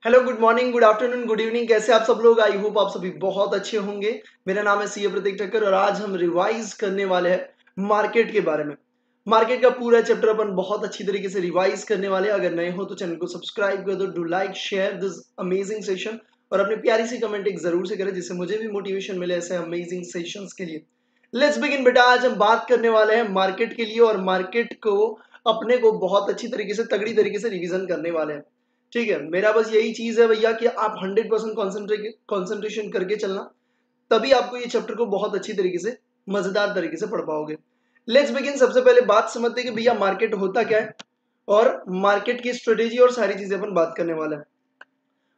Hello, good morning, good afternoon, good evening. कैसे आप सब लोग? आई होप आप सभी बहुत अच्छे होंगे। मेरा नाम है सीए प्रतीक ठक्कर और आज हम रिवाइज करने वाले हैं मार्केट के बारे में। मार्केट का पूरा चैप्टर अपन बहुत अच्छी तरीके से रिवाइज करने वाले हैं। अगर नए हो तो चैनल को सब्सक्राइब कर दो, do like share this amazing session और अपनी प्यारी सी कमेंट एक जरूर से करें जिससे मुझे भी मोटिवेशन मिले ऐसे अमेजिंग सेशंस के लिए। लेट्स बिगिन बेटा। आज हम बात करने वाले हैं मार्केट के लिए और मार्केट को अपने को बहुत अच्छी तरीके से तगड़ी तरीके से रिवीजन करने वाले हैं। ठीक है, मेरा बस यही चीज है भैया कि आप 100% कॉन्सेंट्रेशन करके चलना, तभी आपको ये चैप्टर को बहुत अच्छी तरीके से मजेदार तरीके से पढ़ पाओगे। Let's begin. सबसे पहले बात समझते हैं कि भैया मार्केट होता क्या है और मार्केट की स्ट्रेटेजी और सारी चीजें अपन बात करने वाला है।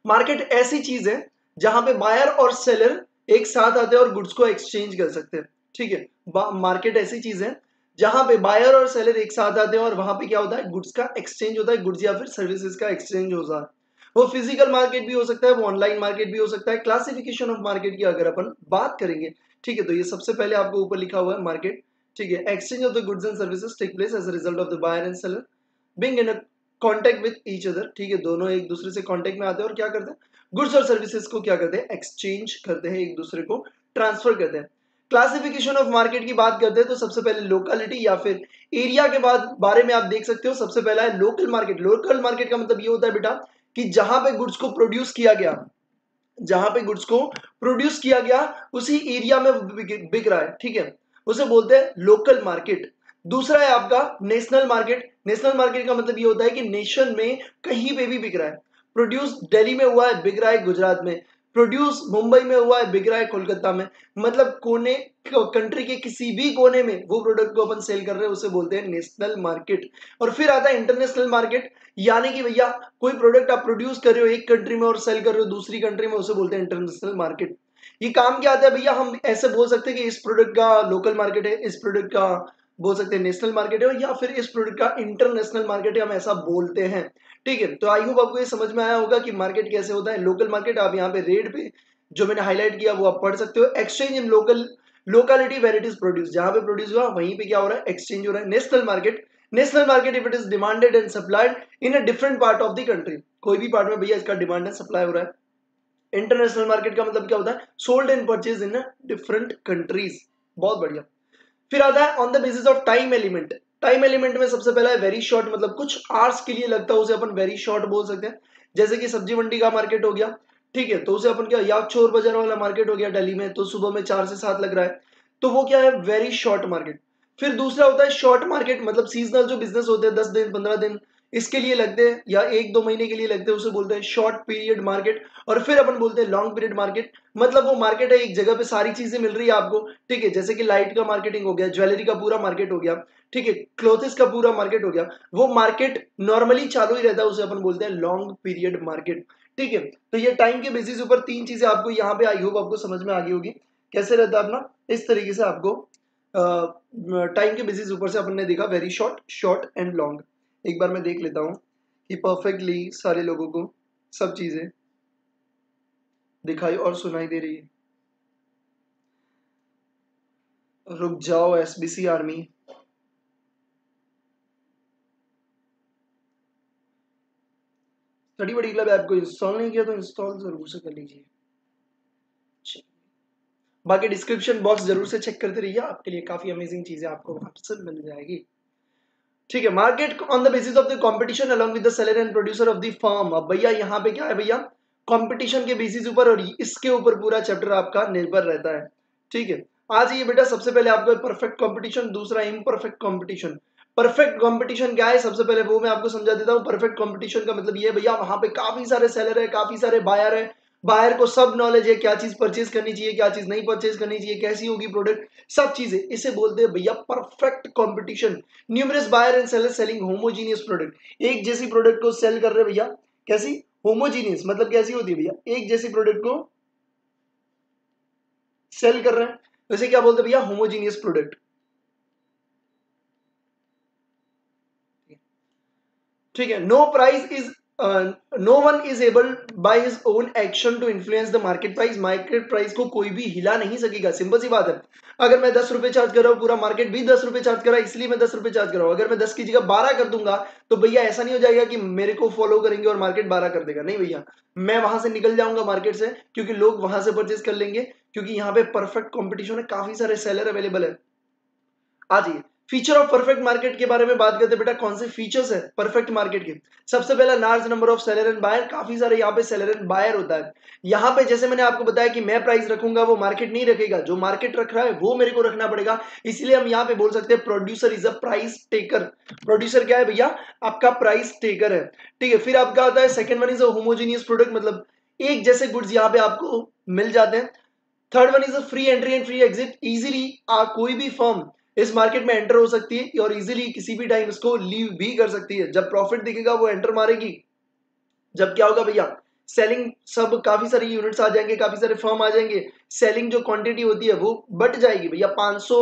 मार्केट ऐसी चीज है जहां पे बायर और सेलर एक साथ आते हैं और गुड्स को एक्सचेंज कर सकते हैं। ठीक है, मार्केट ऐसी चीज है जहां पे बायर और सेलर एक साथ आते हैं और वहां पे क्या होता है, गुड्स का एक्सचेंज होता है, गुड्स या फिर सर्विसेज का एक्सचेंज होता है। वो फिजिकल मार्केट भी हो सकता है, वो ऑनलाइन मार्केट भी हो सकता है। क्लासिफिकेशन ऑफ मार्केट की अगर अपन बात करेंगे, ठीक है, तो ये सबसे पहले आपको ऊपर लिखा हुआ है मार्केट। ठीक है, exchange of the goods and services take place as a result of the buyer and seller being in a contact with each other. ठीक है, दोनों एक दूसरे से कॉन्टेक्ट में आते हैं और क्या करते हैं, गुड्स और सर्विसेज को क्या करते हैं, एक्सचेंज करते हैं, एक दूसरे को ट्रांसफर करते हैं। क्लासिफिकेशन ऑफ मार्केट की बात करते हैं तो सबसे पहले लोकेलिटी या फिर एरिया के बाद बारे में आप देख सकते हो। सबसे पहला है लोकल मार्केट। लोकल मार्केट का मतलब ये होता है बेटा कि जहां पे गुड्स को प्रोड्यूस किया गया, जहां पे गुड्स को प्रोड्यूस किया गया उसी एरिया में बिक रहा है। ठीक है, उसे बोलते हैं लोकल मार्केट। दूसरा है आपका नेशनल मार्केट। नेशनल मार्केट का मतलब ये होता है कि नेशन में कहीं पे भी बिक रहा है। प्रोड्यूस दिल्ली में हुआ है, बिक रहा है गुजरात में। प्रोड्यूस मुंबई में हुआ है, बिक रहा है कोलकाता में। मतलब कोने, कंट्री के किसी भी कोने में वो प्रोडक्ट को अपन सेल कर रहे हैं, उसे बोलते हैं नेशनल मार्केट। और फिर आता है इंटरनेशनल मार्केट, यानी कि भैया कोई प्रोडक्ट आप प्रोड्यूस कर रहे हो एक कंट्री में और सेल कर रहे हो दूसरी कंट्री में, उसे बोलते हैं इंटरनेशनल मार्केट। ये काम क्या आता है भैया, हम ऐसे बोल सकते हैं कि इस प्रोडक्ट का लोकल मार्केट है, इस प्रोडक्ट का बोल सकते हैं नेशनल मार्केट है, या फिर इस प्रोडक्ट का इंटरनेशनल मार्केट है, हम ऐसा बोलते हैं। ठीक है, तो आई होप आपको ये समझ में आया होगा कि मार्केट कैसे होता है। लोकल मार्केट आप यहाँ पे रेड पे जो मैंने हाईलाइट किया वो आप पढ़ सकते हो। Exchange in local locality where it is produce, जहां पे प्रोड्यूस हुआ वहीं पे क्या हो रहा है, एक्सचेंज हो रहा है। National market, national market if it is demanded and supplied in a different part of the country, कोई भी पार्ट में भैया इसका डिमांड एंड सप्लाई हो रहा है। इंटरनेशनल मार्केट का मतलब क्या होता है, sold and purchase in different countries. बहुत बढ़िया। फिर आता है on the basis of time element. Time element में सबसे पहला है वेरी शॉर्ट, मतलब कुछ आवर्स के लिए लगता है उसे अपन वेरी शॉर्ट बोल सकते हैं। जैसे कि सब्जी मंडी का मार्केट हो गया, ठीक है, तो उसे अपन क्या, या चोर बाजार वाला मार्केट हो गया दिल्ली में, तो सुबह में 4 से 7 लग रहा है, तो वो क्या है, वेरी शॉर्ट मार्केट। फिर दूसरा होता है शॉर्ट मार्केट, मतलब सीजनल जो बिजनेस होते हैं 10 दिन 15 दिन इसके लिए लगते हैं या 1-2 महीने के लिए लगते हैं, उसे बोलते हैं शॉर्ट पीरियड मार्केट। और फिर अपन बोलते हैं लॉन्ग पीरियड मार्केट, मतलब वो मार्केट है एक जगह पे सारी चीजें मिल रही है आपको। ठीक है, जैसे कि लाइट का मार्केटिंग हो गया, ज्वेलरी का पूरा मार्केट हो गया, ठीक है, क्लोथ्स का पूरा मार्केट हो गया, वो मार्केट नॉर्मली चालू ही रहता है, उसे अपन बोलते हैं लॉन्ग पीरियड मार्केट। ठीक है, तो ये टाइम के बेसिस ऊपर तीन चीजें आपको यहाँ पे आई होप आपको समझ में आ गई होगी कैसे रहता है अपना। इस तरीके से आपको टाइम के बेसिस ऊपर से अपन ने देखा very short, short and long. एक बार मैं देख लेता हूँ कि परफेक्टली सारे लोगों को सब चीजें दिखाई और सुनाई दे रही है। रुक जाओ एसबीसी आर्मी। स्टडी बड़ी क्लब ऐप को इंस्टॉल नहीं किया तो इंस्टॉल जरूर से कर लीजिए। बाकी डिस्क्रिप्शन बॉक्स जरूर से चेक करते रहिए, आपके लिए काफी अमेजिंग चीजें आपको वहां से मिल जाएगी। ठीक है, market on the basis of the competition along with the seller and producer of the firm. अब भैया यहाँ पे क्या है भैया, कंपटीशन के बेसिस ऊपर और इसके ऊपर पूरा चैप्टर आपका निर्भर रहता है। ठीक है, आज ये बेटा सबसे पहले आपको परफेक्ट कंपटीशन, दूसरा इम्परफेक्ट कंपटीशन। परफेक्ट कंपटीशन क्या है, सबसे पहले वो मैं आपको समझा देता हूँ। परफेक्ट कंपटीशन का मतलब ये भैया वहां पे काफी सारे सेलर है, काफी सारे बायर है, बायर को सब नॉलेज है क्या चीज परचेज करनी चाहिए, क्या चीज नहीं परचेज करनी चाहिए, कैसी होगी प्रोडक्ट, सब चीजें, इसे बोलते हैं भैया perfect competition. Numerous buyer and seller selling homogeneous product, एक जैसी प्रोडक्ट को सेल कर रहे भैया, कैसी, होमोजीनियस, मतलब कैसी होती है भैया, एक जैसी प्रोडक्ट को सेल कर रहे हैं, वैसे क्या बोलते हैं भैया, होमोजीनियस प्रोडक्ट। ठीक है, no price is no one is able by his own action to influence the market price को कोई भी हिला नहीं सकेगा। सिंपल सी बात है, अगर मैं 10 रुपए चार्ज कर रहा हूँ, पूरा मार्केट भी 10 रुपए चार्ज कर रहा है, इसलिए मैं 10 रुपए चार्ज कर रहा हूँ। अगर मैं 10 की जगह 12 कर दूंगा तो भैया ऐसा नहीं हो जाएगा कि मेरे को फॉलो करेंगे और मार्केट 12 कर देगा। नहीं भैया, मैं वहां से निकल जाऊंगा मार्केट से, क्योंकि लोग वहां से परचेज कर लेंगे, क्योंकि यहाँ पे परफेक्ट कॉम्पिटिशन है, काफी सारे सेलर अवेलेबल है। आ जाइए, फीचर ऑफ परफेक्ट मार्केट के बारे में बात करते हैं बेटा। कौन से फीचर्स है परफेक्ट मार्केट के? सबसे पहला, large number of seller and buyer. काफी सारे यहाँ पे सेलर एंड बायर होता है। यहाँ पे जैसे मैंने आपको बताया कि मैं प्राइस रखूंगा, वो मार्केट नहीं रखेगा, जो मार्केट रख रहा है वो मेरे को रखना पड़ेगा। इसलिए हम यहाँ पे बोल सकते हैं producer is a price taker. Producer क्या है भैया? आपका प्राइस टेकर है। ठीक है, फिर आपका आता है second one is a homogeneous product, मतलब एक जैसे गुड्स यहाँ पे आपको मिल जाते हैं। Third one is a free entry and free exit. Easily कोई भी फर्म इस मार्केट में एंटर हो सकती है और इजीली किसी भी टाइम इसको लीव भी कर सकती है। जब प्रॉफिट दिखेगा वो एंटर मारेगी, जब क्या होगा भैया, सेलिंग, सब काफी सारे यूनिट्स आ जाएंगे, काफी सारे फर्म आ जाएंगे, सेलिंग जो क्वांटिटी होती है वो बढ़ जाएगी भैया। 500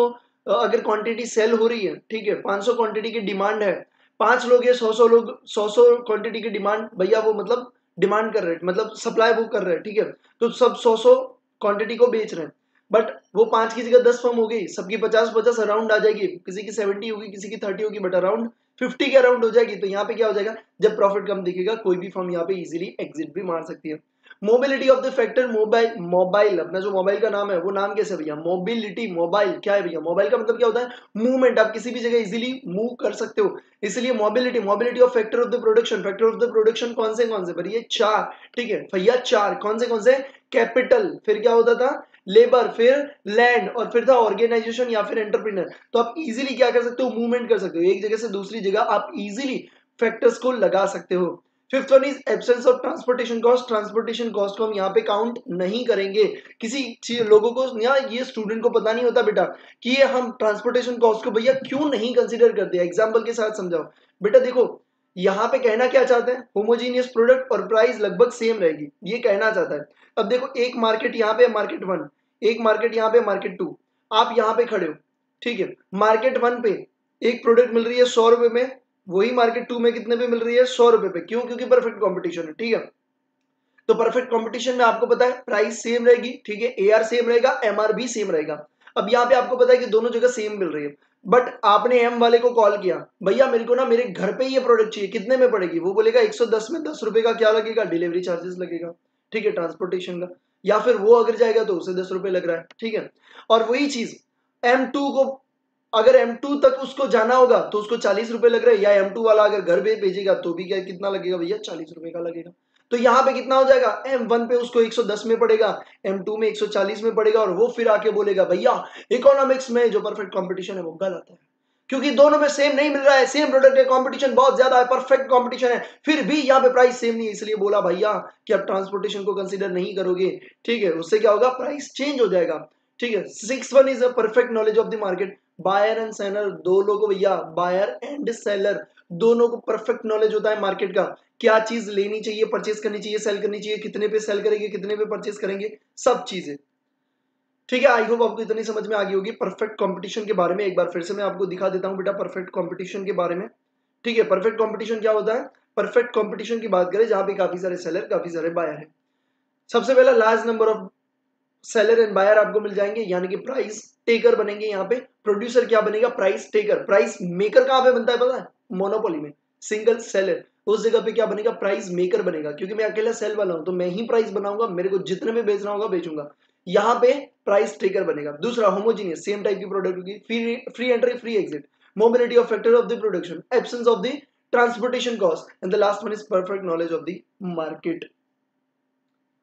अगर क्वांटिटी सेल हो रही है, ठीक है, 500 क्वांटिटी की डिमांड है, 5 लोग है, 100 लोग, 100 क्वांटिटी की डिमांड भैया, वो मतलब डिमांड कर रहे हैं, मतलब सप्लाई वो कर रहे हैं, ठीक है, तो सब 100 क्वांटिटी को बेच रहे हैं। बट वो 5 की जगह 10 फर्म हो गई, सबकी 50-50 अराउंड आ जाएगी, किसी की 70 होगी, किसी की 30 होगी, बट अराउंड 50 के अराउंड हो जाएगी। तो यहाँ पे क्या हो जाएगा, जब प्रॉफिट कम दिखेगा कोई भी फर्म यहाँ पे इजीली एग्जिट भी मार सकती है। Mobility of the factor, mobile, mobile अपना जो मोबाइल का नाम है वो नाम कैसे भैया? मोबिलिटी, मोबाइल क्या है भैया? मोबाइल का मतलब क्या होता है? मूवमेंट, आप किसी भी जगह इजीली मूव कर सकते हो, इसलिए mobility. Mobility of factor of the production, factor of the production कौन से भैया? 4, ठीक है भैया 4। कौन से? कैपिटल, फिर क्या होता था? लेबर, फिर लैंड, और फिर था ऑर्गेनाइजेशन या फिर एंटरप्रेन्योर। तो आप इजीली क्या कर सकते हो? मूवमेंट कर सकते हो, एक जगह से दूसरी जगह आप इजीली फैक्टर्स को लगा सकते हो। Fifth one is absence of transportation cost. Transportation cost को हम यहाँ पे काउंट नहीं करेंगे। किसी लोगों को या ये स्टूडेंट को पता नहीं होता बेटा कि ये हम ट्रांसपोर्टेशन कॉस्ट को भैया क्यों नहीं कंसीडर करते। एग्जाम्पल के साथ समझाओ बेटा। देखो यहाँ पे कहना क्या चाहते हैं? होमोजीनियस प्रोडक्ट और प्राइस लगभग सेम रहेगी, ये कहना चाहता है। अब देखो, एक मार्केट यहाँ पे मार्केट 1, एक मार्केट यहाँ पे मार्केट 2, आप यहाँ पे खड़े हो, ठीक है, मार्केट 1 पे एक प्रोडक्ट मिल रही है 100 रुपए में, वही मार्केट 2 में कितने पे मिल रही है? 100 रुपए पे। क्यों? क्योंकि परफेक्ट कंपटीशन है, ठीक है। तो परफेक्ट कंपटीशन में आपको पता है प्राइस सेम रहेगी, ठीक है, एआर सेम रहेगा, एमआर भी सेम रहेगा। अब यहाँ पे आपको पता है कि दोनों जगह सेम मिल रही है, बट आपने एम वाले को कॉल किया, भैया मेरे को ना मेरे घर पे ये प्रोडक्ट चाहिए, कितने में पड़ेगी? वो बोलेगा 110 में, 10 रुपए का क्या लगेगा? डिलीवरी चार्जेस लगेगा, ठीक है, ट्रांसपोर्टेशन का। या फिर वो अगर जाएगा तो उसे 10 रुपए लग रहा है, ठीक है। और वही चीज M2 को, अगर M2 तक उसको जाना होगा तो उसको 40 रुपए लग रहा है, या M2 वाला अगर घर पे भेजेगा तो भी क्या कितना लगेगा भैया? 40 रुपए का लगेगा। तो यहाँ पे कितना हो जाएगा? M1 पे उसको 110 में पड़ेगा, M2 में 140 में पड़ेगा, और वो फिर आके बोलेगा भैया इकोनॉमिक्स में जो परफेक्ट कंपटीशन है वो गलत है, क्योंकि दोनों में सेम नहीं मिल रहा है, सेम प्रोडक्ट है, कंपटीशन बहुत ज्यादा है, परफेक्ट कंपटीशन है, फिर भी यहाँ पे प्राइस सेम नहीं है। इसलिए बोला भैया कि आप ट्रांसपोर्टेशन को कंसीडर नहीं करोगे, ठीक है, उससे क्या होगा? प्राइस चेंज हो जाएगा, ठीक है। Six one is a perfect knowledge of the market. Buyer and seller, दो लोगों भैया, बायर एंड सेलर दोनों को परफेक्ट नॉलेज होता है मार्केट का, क्या चीज लेनी चाहिए, परचेज करनी चाहिए, सेल करनी चाहिए, कितने पे सेल करेंगे, कितने पे परचेज करेंगे, सब चीजें, ठीक है। आई होप आपको इतनी समझ में आ गई होगी परफेक्ट कंपटीशन के बारे में। एक बार फिर से मैं आपको दिखा देता हूं बेटा परफेक्ट कंपटीशन के बारे में, ठीक है। परफेक्ट कंपटीशन क्या होता है? परफेक्ट कंपटीशन की बात करें जहां पे काफी सारे सेलर, काफी सारे बायर हैं। सबसे पहला, large number of seller and buyer आपको मिल जाएंगे, यानी कि प्राइस टेकर बनेंगे। यहाँ पे प्रोड्यूसर क्या बनेगा? Price taker. प्राइस मेकर कहां पे बनता है पता है? मोनोपोली में। सिंगल सेलर, उस जगह पे क्या बनेगा? प्राइस मेकर बनेगा, क्योंकि मैं अकेला सेल वाला हूं तो मैं ही प्राइस बनाऊंगा, मेरे को जितने में बेचना होगा बेचूंगा। यहाँ पे प्राइस टेकर बनेगा। दूसरा, होमोजीनियस, सेम टाइप की प्रोडक्ट होगी, free entry free exit, mobility of factor of the production, absence of the transportation cost, and the last one is perfect knowledge of the market.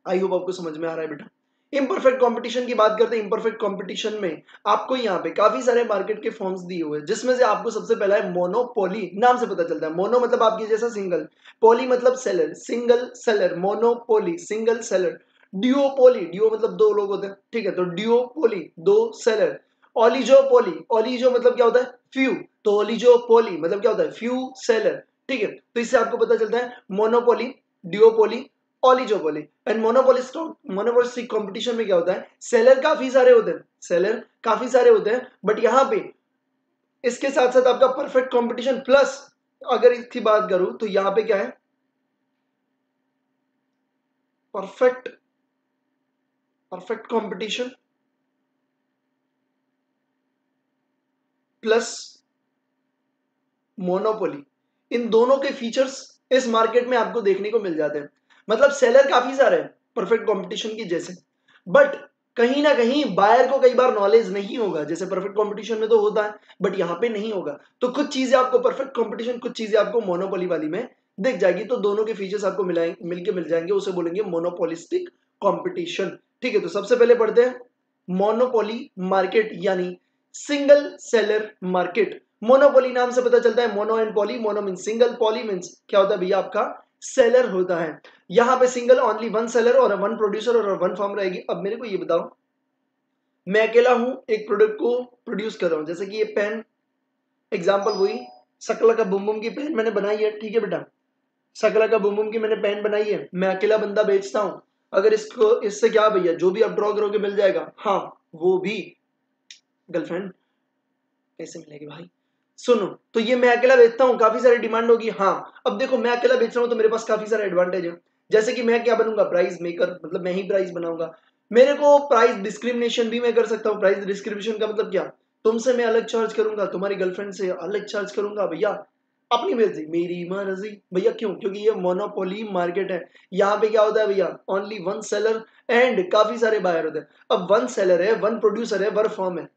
I hope आपको समझ में आ रहा है बेटा। Imperfect competition की बात करते हैं। इम्परफेक्ट कंपटीशन में आपको यहाँ पे काफी सारे मार्केट के फॉर्म्स दिए हुए हैं, जिसमें से आपको सबसे पहला है मोनोपोली। नाम से पता चलता है, मोनो मतलब आपके जैसा सिंगल, पोली मतलब seller, single seller, monopoly single seller. Duopoly, duo मतलब दो लोग होते हैं, ठीक है, तो ड्यूओपोली दो सेलर। ओलिजोपोली, ओलिजो मतलब क्या होता है? फ्यू, तो ओलिजोपोली मतलब क्या होता है? फ्यू सेलर, ठीक है। तो इससे आपको पता चलता है monopoly, duopoly, oligopoly and monopolistic competition में क्या होता है? सेलर काफी सारे होते हैं, सेलर काफी सारे होते हैं, बट यहाँ पे इसके साथ साथ आपका परफेक्ट कंपटीशन प्लस, अगर इसकी बात करूं तो यहाँ पे क्या है? Perfect perfect competition plus monopoly, इन दोनों के फीचर्स इस मार्केट में आपको देखने को मिल जाते हैं। मतलब सेलर काफी सारे हैं परफेक्ट कंपटीशन की जैसे, बट कहीं ना कहीं बायर को कई बार नॉलेज नहीं होगा, जैसे परफेक्ट कंपटीशन में तो होता है बट यहाँ पे नहीं होगा। तो कुछ चीजें आपको परफेक्ट कंपटीशन, कुछ चीजें आपको मोनोपोली वाली में दिख जाएगी। तो दोनों के फीचर्स आपको मिलके मिल जाएंगे, उसे बोलेंगे मोनोपोलिस्टिक कंपटीशन। ठीक है, तो सबसे पहले पढ़ते हैं मोनोपोली मार्केट यानी सिंगल सेलर मार्केट। मोनोपोली नाम से पता चलता है, mono and poly, mono mean single, poly means क्या होता है भैया आपका सेलर होता है। यहां पे सिंगल ओनली वन सेलर और वन प्रोड्यूसर और वन फर्म रहेगी। अब मेरे को ये बताओ, मैं अकेला हूं एक प्रोडक्ट को प्रोड्यूस कर रहा हूं, जैसे कि ये पेन एग्जांपल वही शकला का बुम बुम की पेन मैंने बनाई है। ठीक है बेटा, शकला का बुम बुम की मैंने पेन बनाई है, मैं अकेला बंदा बेचता हूं। अगर इसको इससे क्या भैया जो भी आप ड्रॉ करोगे मिल जाएगा, हाँ वो भी गर्लफ्रेंड कैसे मिलेगी भाई। सुनो, तो ये मैं अकेला बेचता हूँ, काफी सारी डिमांड होगी। हाँ अब देखो मैं अकेला बेच रहा हूँ तो मेरे पास काफी सारे एडवांटेज है, जैसे कि मैं क्या बनूंगा प्राइस मेकर, मतलब मैं ही प्राइस बनाऊंगा। मेरे को प्राइस डिस्क्रिमिनेशन भी मैं कर सकता हूँ। प्राइस डिस्क्रिमिनेशन का मतलब क्या, तुमसे मैं अलग चार्ज करूंगा, तुम्हारी गर्लफ्रेंड से अलग चार्ज करूंगा भैया, अपनी मर्जी मेरी मर्जी भैया। क्यों? क्योंकि ये मोनोपोली मार्केट है। यहाँ पे क्या होता है भैया, ओनली वन सेलर एंड काफी सारे बायर होते हैं। अब वन सेलर है, वन प्रोड्यूसर है, वन फर्म है।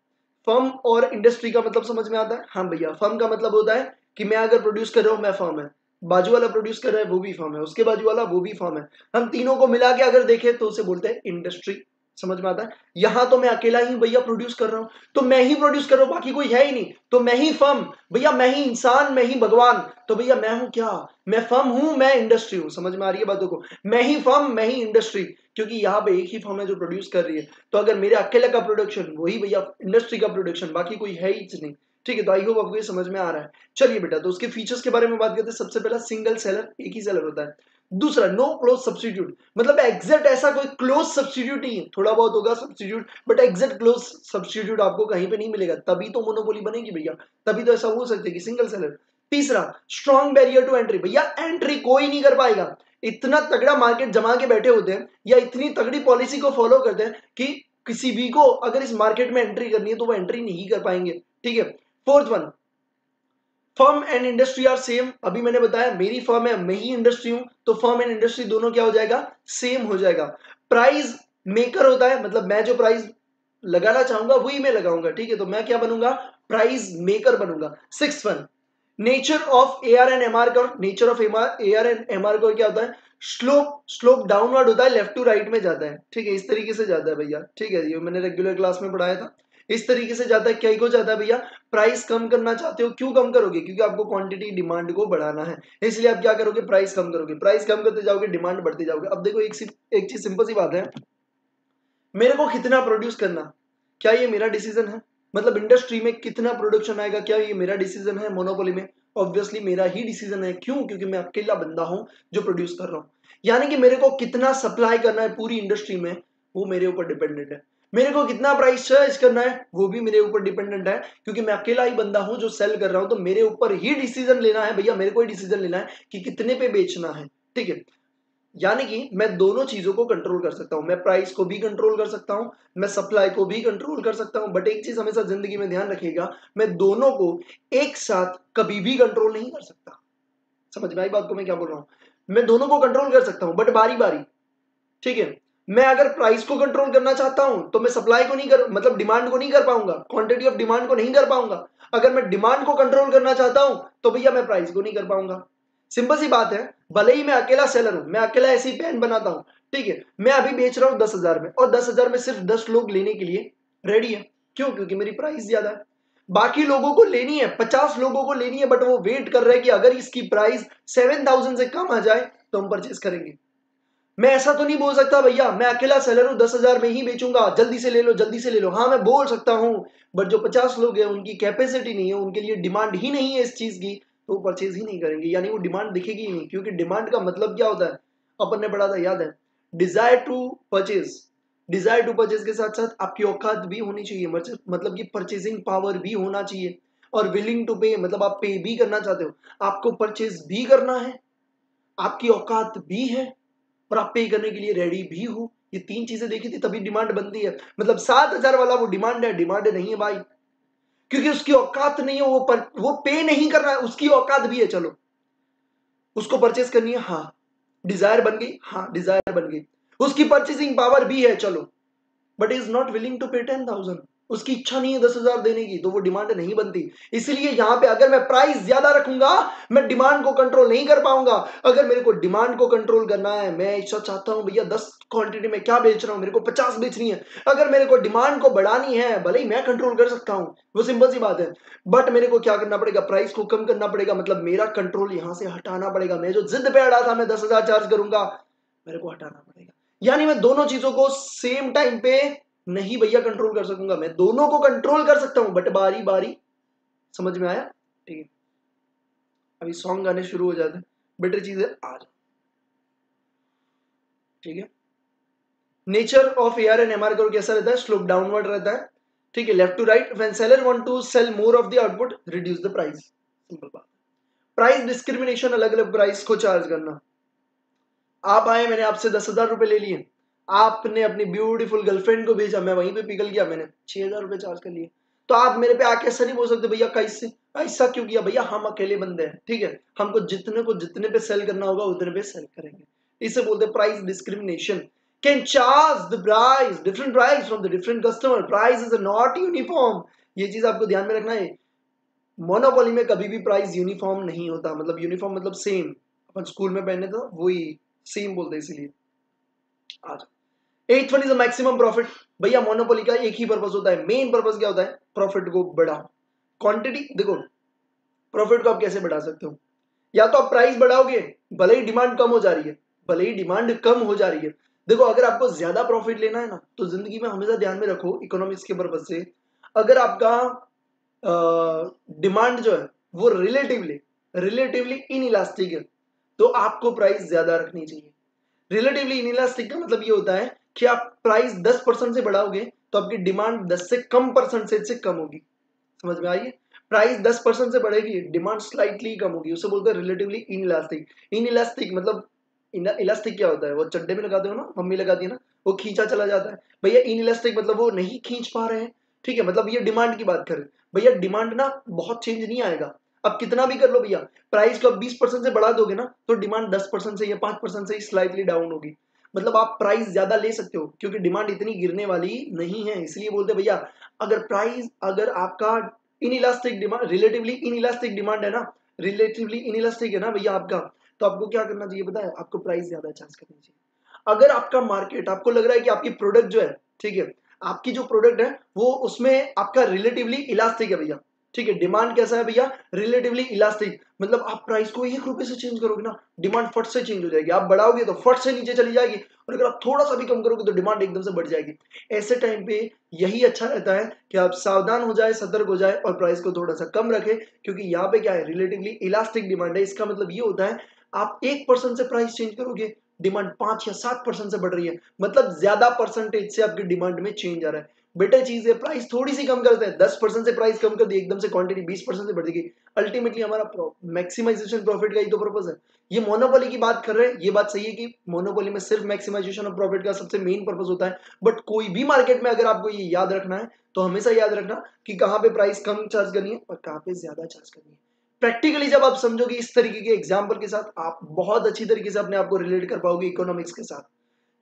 फर्म और इंडस्ट्री का मतलब समझ में आता है? हाँ भैया, फर्म का मतलब होता है कि मैं अगर प्रोड्यूस कर रहा हूं मैं फर्म है, बाजू वाला प्रोड्यूस कर रहा है वो भी फर्म है, उसके बाजू वाला वो भी फर्म है, हम तीनों को मिला के अगर देखें तो उसे बोलते हैं इंडस्ट्री। समझ में आता है? यहां तो मैं अकेला ही भैया प्रोड्यूस कर रहा हूं, तो मैं ही प्रोड्यूस कर रहा हूं, बाकी कोई है ही नहीं, तो मैं ही फर्म भैया, मैं ही इंसान, मैं ही भगवान। तो भैया मैं हूं क्या, मैं फर्म हूं, मैं इंडस्ट्री हूं। समझ में आ रही है बातों को? मैं ही फर्म, मैं ही इंडस्ट्री, क्योंकि यहाँ पे एक ही फर्म है जो प्रोड्यूस कर रही है। तो अगर मेरे अकेले का प्रोडक्शन वही भैया इंडस्ट्री का प्रोडक्शन, बाकी कोई है ही नहीं। ठीक है, तो आई होप आपको ये समझ में आ रहा है। चलिए बेटा, तो उसके फीचर्स के बारे में बात करते हैं। सबसे पहला सिंगल सेलर, एक ही सेलर होता है। दूसरा नो क्लोज सब्स्टिट्यूट, मतलब एग्जैक्ट ऐसा कोई क्लोज सब्स्टिट्यूट नहीं है, थोड़ा बहुत होगा substitute but exact close substitute आपको कहीं पे नहीं मिलेगा, तभी तो मोनोपोली बनेगी भैया, तभी तो ऐसा हो सकता है कि सिंगल सेलर। तीसरा स्ट्रॉन्ग बैरियर टू एंट्री, भैया एंट्री कोई नहीं कर पाएगा। इतना तगड़ा मार्केट जमा के बैठे होते हैं या इतनी तगड़ी पॉलिसी को फॉलो करते हैं कि किसी भी को अगर इस मार्केट में एंट्री करनी है तो वो एंट्री नहीं कर पाएंगे। ठीक है, fourth one, firm and industry are same. अभी मैंने बताया मेरी फर्म है, मैं ही इंडस्ट्री हूं, तो फर्म एंड इंडस्ट्री दोनों क्या हो जाएगा, सेम हो जाएगा। प्राइस मेकर होता है, मतलब मैं जो प्राइस लगाना चाहूंगा वही मैं लगाऊंगा। ठीक है, तो मैं क्या बनूंगा, प्राइस मेकर बनूंगा। Six one, nature of AR and MR का, nature of AR and MR का क्या होता है, स्लोप स्लोप डाउनवर्ड होता है, लेफ्ट टू राइट में जाता है। ठीक है, इस तरीके से जाता है भैया। ठीक है, ये मैंने रेगुलर क्लास में पढ़ाया था, इस तरीके से जाता है। क्या हो जाता है भैया, प्राइस कम करना चाहते हो, क्यों कम करोगे, क्योंकि आपको क्वांटिटी डिमांड को बढ़ाना है, इसलिए आप क्या करोगे, प्राइस कम करोगे। प्राइस कम करते जाओगे, डिमांड बढ़ते जाओगे। अब देखो एक चीज सिंपल सी बात है, मेरे को कितना प्रोड्यूस करना, क्या ये मेरा डिसीजन है? मतलब इंडस्ट्री में कितना प्रोडक्शन आएगा, क्या ये मेरा डिसीजन है? मोनोपोली में ऑब्वियसली मेरा ही डिसीजन है। क्यों? क्योंकि मैं अकेला बंदा हूं जो प्रोड्यूस कर रहा हूं। यानी कि मेरे को कितना सप्लाई करना है पूरी इंडस्ट्री में, वो मेरे ऊपर डिपेंडेंट है। मेरे को कितना प्राइस चार्ज करना है, वो भी मेरे ऊपर डिपेंडेंट है, क्योंकि मैं अकेला ही बंदा हूं जो सेल कर रहा हूं। तो मेरे ऊपर ही डिसीजन लेना है भैया, मेरे को ही डिसीजन लेना है कि कितने पे बेचना है। ठीक है, यानी कि मैं दोनों चीजों को कंट्रोल कर सकता हूं, मैं प्राइस को भी कंट्रोल कर सकता हूं, मैं सप्लाई को भी कंट्रोल कर सकता हूं। बट एक चीज हमेशा जिंदगी में ध्यान रखिएगा, मैं दोनों को एक साथ कभी भी कंट्रोल नहीं कर सकता। समझ में आई बात को मैं क्या बोल रहा हूं? मैं दोनों को कंट्रोल कर सकता हूं बट बारी बारी। ठीक है, मैं अगर प्राइस को कंट्रोल करना चाहता हूं तो मैं सप्लाई को नहीं कर, मतलब डिमांड को नहीं कर पाऊंगा, क्वांटिटी ऑफ डिमांड को नहीं कर पाऊंगा। अगर मैं डिमांड को कंट्रोल करना चाहता हूं तो भैया मैं प्राइस को नहीं कर पाऊंगा। सिंपल सी बात है, भले ही मैं अकेला सेलर हूं, मैं अकेला ऐसी पेन बनाता हूं। ठीक है, मैं अभी बेच रहा हूं 10,000 में, और 10,000 में सिर्फ 10 लोग लेने के लिए रेडी है। क्यों? क्योंकि मेरी प्राइस ज्यादा है। बाकी लोगों को लेनी है, 50 लोगों को लेनी है, बट वो वेट कर रहे हैं कि अगर इसकी प्राइस 7,000 से कम आ जाए तो हम परचेस करेंगे। मैं ऐसा तो नहीं बोल सकता भैया मैं अकेला सेलर हूं 10,000 में ही बेचूंगा, जल्दी से ले लो जल्दी से ले लो। हाँ मैं बोल सकता हूं, बट जो 50 लोग हैं उनकी कैपेसिटी नहीं है, उनके लिए डिमांड ही नहीं है इस चीज की, तो वो परचेज ही नहीं करेंगे, यानी वो डिमांड दिखेगी ही नहीं। क्योंकि डिमांड का मतलब क्या होता है, अपन ने पढ़ा था याद है, desire to purchase. Desire to purchase के साथ साथ आपकी औकात भी होनी चाहिए, मतलब कि परचेजिंग पावर भी होना चाहिए। और विलिंग टू पे, मतलब आप पे भी करना चाहते हो, आपको परचेज भी करना है, आपकी औकात भी है, और आप पे करने के लिए रेडी भी हो। ये 3 चीजें देखी थी तभी डिमांड बनती है। मतलब 7,000 वाला वो डिमांड है, डिमांड नहीं है भाई, क्योंकि उसकी औकात नहीं है, वो पे नहीं कर रहा है। उसकी औकात भी है, चलो उसको परचेस करनी है, हाँ डिजायर बन गई, हाँ डिजायर बन गई, उसकी परचेसिंग पावर भी है, चलो, but is not willing to pay 10,000। उसकी इच्छा नहीं है 10,000 देने की, तो वो डिमांड नहीं बनती। इसलिए यहां पे अगर मैं प्राइस ज्यादा रखूंगा, मैं डिमांड को कंट्रोल नहीं कर पाऊंगा। अगर मेरे को डिमांड को कंट्रोल करना है, मैं इच्छा चाहता हूं भैया 10 क्वांटिटी में क्या बेच रहा हूं, मेरे को 50 बेचनी है, अगर मेरे को डिमांड को बढ़ानी है, भले ही मैं कंट्रोल कर सकता हूं, वो सिंपल सी बात है, बट मेरे को क्या करना पड़ेगा, प्राइस को कम करना पड़ेगा। मतलब मेरा कंट्रोल यहां से हटाना पड़ेगा। मैं जो जिद पे अड़ा था मैं 10,000 चार्ज करूंगा, मेरे को हटाना पड़ेगा। यानी मैं दोनों चीजों को सेम टाइम पे नहीं भैया कंट्रोल कर सकूंगा। मैं दोनों को कंट्रोल कर सकता हूं, बट बारी बारी। समझ में आया? ठीक है, अभी सॉन्ग गाने शुरू हो जाते हैं, बेटर चीजें आ जाए। ठीक है, nature of AR and MR curve कैसा रहता है? स्लोप डाउनवर्ड रहता है। ठीक है, left to right. When seller want to sell more of the output, reduce the price. Simple बात। प्राइस डिस्क्रिमिनेशन, अलग अलग प्राइस को चार्ज करना। आप आए, मैंने आपसे 10,000 रुपए ले लिए, आपने अपनी ब्यूटीफुल गर्लफ्रेंड को भेजा, मैं वहीं पे पिघल गया, मैंने 6,000 रुपए चार्ज कर लिए। तो आप मेरे पे आके ऐसा नहीं बोल सकते भैया कैसे, ऐसा क्यों किया भैया, हम अकेले बंदे हैं, ठीक है, हमको जितने को जितने पे सेल करना होगा उतने पे सेल करेंगे। इसे बोलते हैं price discrimination. Can charge the price, different price from the different customer, price is not uniform. ये चीज आपको ध्यान में रखना है। मोनोपोली में कभी भी प्राइस यूनिफॉर्म नहीं होता। मतलब यूनिफॉर्म मतलब सेम, अपन स्कूल में पहने तो वही सेम बोलते हैं, इसीलिए। आज eight one is maximum profit. भैया मोनोपोली का एक ही पर्पस होता है, मेन पर्पस क्या होता है? प्रॉफिट को बढ़ाओ। क्वांटिटी देखो, प्रॉफिट को आप कैसे बढ़ा सकते हो? या तो आप प्राइस बढ़ाओगे, भले ही डिमांड कम हो जा रही है, भले ही डिमांड कम हो जा रही है। देखो, अगर आपको ज्यादा प्रॉफिट लेना है ना, तो जिंदगी में हमेशा ध्यान में रखो इकोनॉमिक्स के पर्पज से, अगर आपका डिमांड जो है वो रिलेटिवली रिलेटिवली इनइलास्टिक है, तो आपको प्राइस ज्यादा रखनी चाहिए। रिलेटिवली इनइलास्टिक का मतलब ये होता है कि आप प्राइस 10% से बढ़ाओगे तो आपकी डिमांड 10 से कम परसेंटेज से कम होगी। समझ में आई? प्राइस 10% से बढ़ेगी, डिमांड स्लाइटली कम होगी, उसे बोलते हैं रिलेटिवली इनइलास्टिक। इनइलास्टिक मतलब, इलास्टिक क्या होता है? वो चड्डे में लगाते हो ना, मम्मी लगाती है ना, वो खींचा चला जाता है। भैया इनइलास्टिक मतलब वो नहीं खींच पा रहे हैं। ठीक है, मतलब ये डिमांड की बात करें, भैया डिमांड ना बहुत चेंज नहीं आएगा। अब कितना भी कर लो भैया, प्राइस को 20% से बढ़ा दोगे ना, तो डिमांड 10% से या 5% से ही स्लाइटली डाउन होगी। मतलब आप प्राइस ज्यादा ले सकते हो, क्योंकि डिमांड इतनी गिरने वाली नहीं है। इसलिए बोलते भैया, अगर आपका inelastic demand, relatively inelastic demand है ना, रिलेटिवली इनइलास्टिक है ना भैया आपका, तो आपको क्या करना चाहिए पता है? आपको प्राइस ज्यादा चार्ज करनी चाहिए। अगर आपका मार्केट, आपको लग रहा है कि आपकी प्रोडक्ट जो है, ठीक है, आपकी जो प्रोडक्ट है वो उसमें आपका रिलेटिवली इलास्टिक है भैया, ठीक है, डिमांड कैसा है भैया? Relatively elastic. मतलब आप प्राइस को 1 रुपए से चेंज करोगे ना, डिमांड फट से चेंज हो जाएगी। आप बढ़ाओगे तो फट से नीचे चली जाएगी, और अगर आप थोड़ा सा भी कम करोगे तो डिमांड एकदम से बढ़ जाएगी। ऐसे टाइम पे यही अच्छा रहता है कि आप सावधान हो जाए, सतर्क हो जाए, और प्राइस को थोड़ा सा कम रखें, क्योंकि यहाँ पे क्या है? रिलेटिवली इलास्टिक डिमांड है। इसका मतलब ये होता है, आप 1% से प्राइस चेंज करोगे, डिमांड 5 या 7% से बढ़ रही है, मतलब ज्यादा परसेंटेज से आपकी डिमांड में चेंज आ रहा है। बेटर चीज है, प्राइस थोड़ी सी कम करते हैं, 10% से प्राइस कम कर दी, एकदम से क्वांटिटी 20% से बढ़ जाएगी। अल्टीमेटली हमारा मैक्सिमाइजेशन प्रॉफिट का ही तो पर्पस है। ये मोनोपोली की बात कर रहे हैं, ये बात सही है कि मोनोपोली में सिर्फ मैक्सिमाइजेशन ऑफ प्रॉफिट का सबसे मेन पर्पस होता है। बट कोई भी मार्केट में अगर आपको ये याद रखना है, तो हमेशा याद रखना कि कहाँ पे प्राइस कम चार्ज करनी है और कहाँ पे ज्यादा चार्ज करनी है। प्रैक्टिकली जब आप समझोगे इस तरीके के एग्जाम्पल के साथ, आप बहुत अच्छी तरीके से अपने आप को रिलेट कर पाओगे इकोनॉमिक्स के साथ।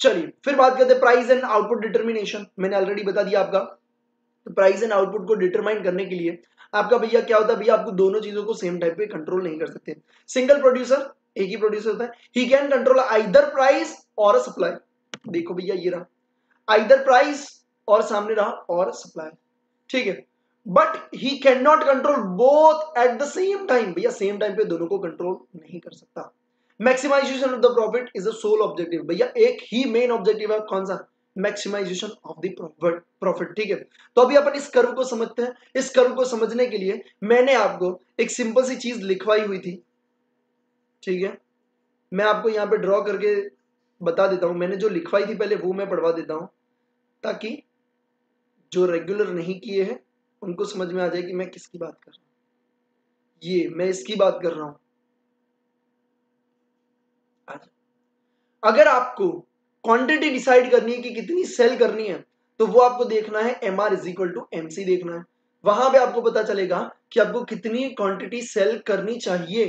चलिए फिर बात करते हैं प्राइस एंड आउटपुट डिटर्मिनेशन। मैंने ऑलरेडी बता दिया आपका, तो प्राइस एंड आउटपुट को डिटरमाइन करने के लिए आपका भैया क्या होता है? भैया आपको दोनों चीजों को सेम टाइप पे कंट्रोल नहीं कर सकते। सिंगल प्रोड्यूसर, एक ही प्रोड्यूसर होता है, he can control either price और सप्लाई। देखो भैया ये रहा, आइदर प्राइस और सामने रहा और सप्लाई, ठीक है, but he can not control both at the same time. भैया सेम टाइम पे दोनों को कंट्रोल नहीं कर सकता। Maximisation of the profit is the sole objective. भैया एक ही मेन ऑब्जेक्टिव है, कौन सा? मैक्सिमाइजेशन ऑफ द प्रॉफिट, ठीक है। तो अभी अपन इस कर्व को समझते हैं। इस कर्व को समझने के लिए मैंने आपको एक सिंपल सी चीज लिखवाई हुई थी, ठीक है, मैं आपको यहाँ पे ड्रॉ करके बता देता हूं। मैंने जो लिखवाई थी पहले वो मैं पढ़वा देता हूं, ताकि जो रेगुलर नहीं किए हैं उनको समझ में आ जाए कि मैं किसकी बात कर रहा हूं। ये मैं इसकी बात कर रहा हूं। अगर आपको क्वांटिटी डिसाइड करनी है कि कितनी सेल करनी है, तो वो आपको देखना है MR is equal to MC देखना है। वहां पे आपको पता चलेगा कि आपको कितनी क्वांटिटी सेल करनी चाहिए।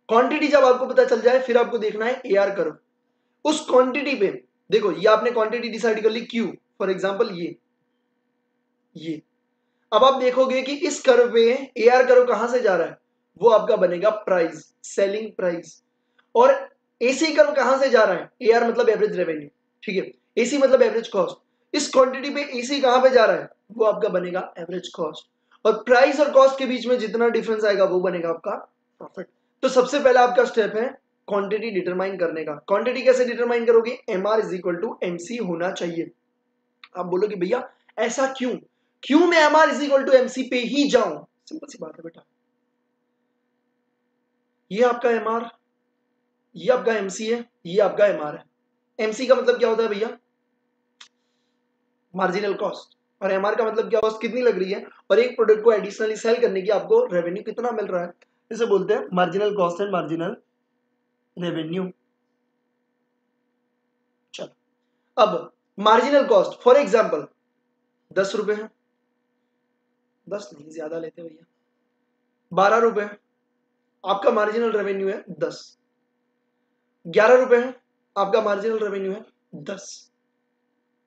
क्वांटिटी जब आपको पता चल जाए, फिर आपको देखना है AR कर्व। उस क्वांटिटी पे देखो, ये आपने क्वांटिटी डिसाइड कर ली Q, फॉर एग्जांपल ये अब आप देखोगे कि इस कर्व पे AR कर्व कहां से जा रहा है, वो आपका बनेगा प्राइस, सेलिंग प्राइस। और AC कर्व कहां से जा रहा है, AR मतलब एवरेज रेवेन्यू, ठीक है, AC मतलब एवरेज कॉस्ट। इस क्वांटिटी पे AC कहां पे जा रहा है, वो आपका बनेगा एवरेज कॉस्ट। और प्राइस और कॉस्ट के बीच में जितना डिफरेंस आएगा वो बनेगा आपका प्रॉफिट। तो सबसे पहला आपका स्टेप है क्वांटिटी डिटरमाइन करने का। क्वांटिटी कैसे डिटरमाइन करोगे, MR is equal to MC होना चाहिए। आप बोलोगे भैया ऐसा क्यों मैं MR is equal to MC पे ही जाऊं? सिंपल सी बात है बेटा, ये आपका MR, ये आपका MC है, ये आपका MR है। MC का मतलब क्या होता है भैया, मार्जिनल कॉस्ट, और MR का मतलब क्या, कॉस्ट कितनी लग रही है और एक प्रोडक्ट को एडिशनली सेल करने की आपको रेवेन्यू कितना मिल रहा है, इसे बोलते हैं marginal cost and marginal revenue. चलो अब मार्जिनल कॉस्ट फॉर एग्जांपल 10 रुपए है, 10 नहीं ज्यादा लेते भैया, 12 रुपए है, आपका मार्जिनल रेवेन्यू है 10। 11 रुपए है, आपका मार्जिनल रेवेन्यू है 10।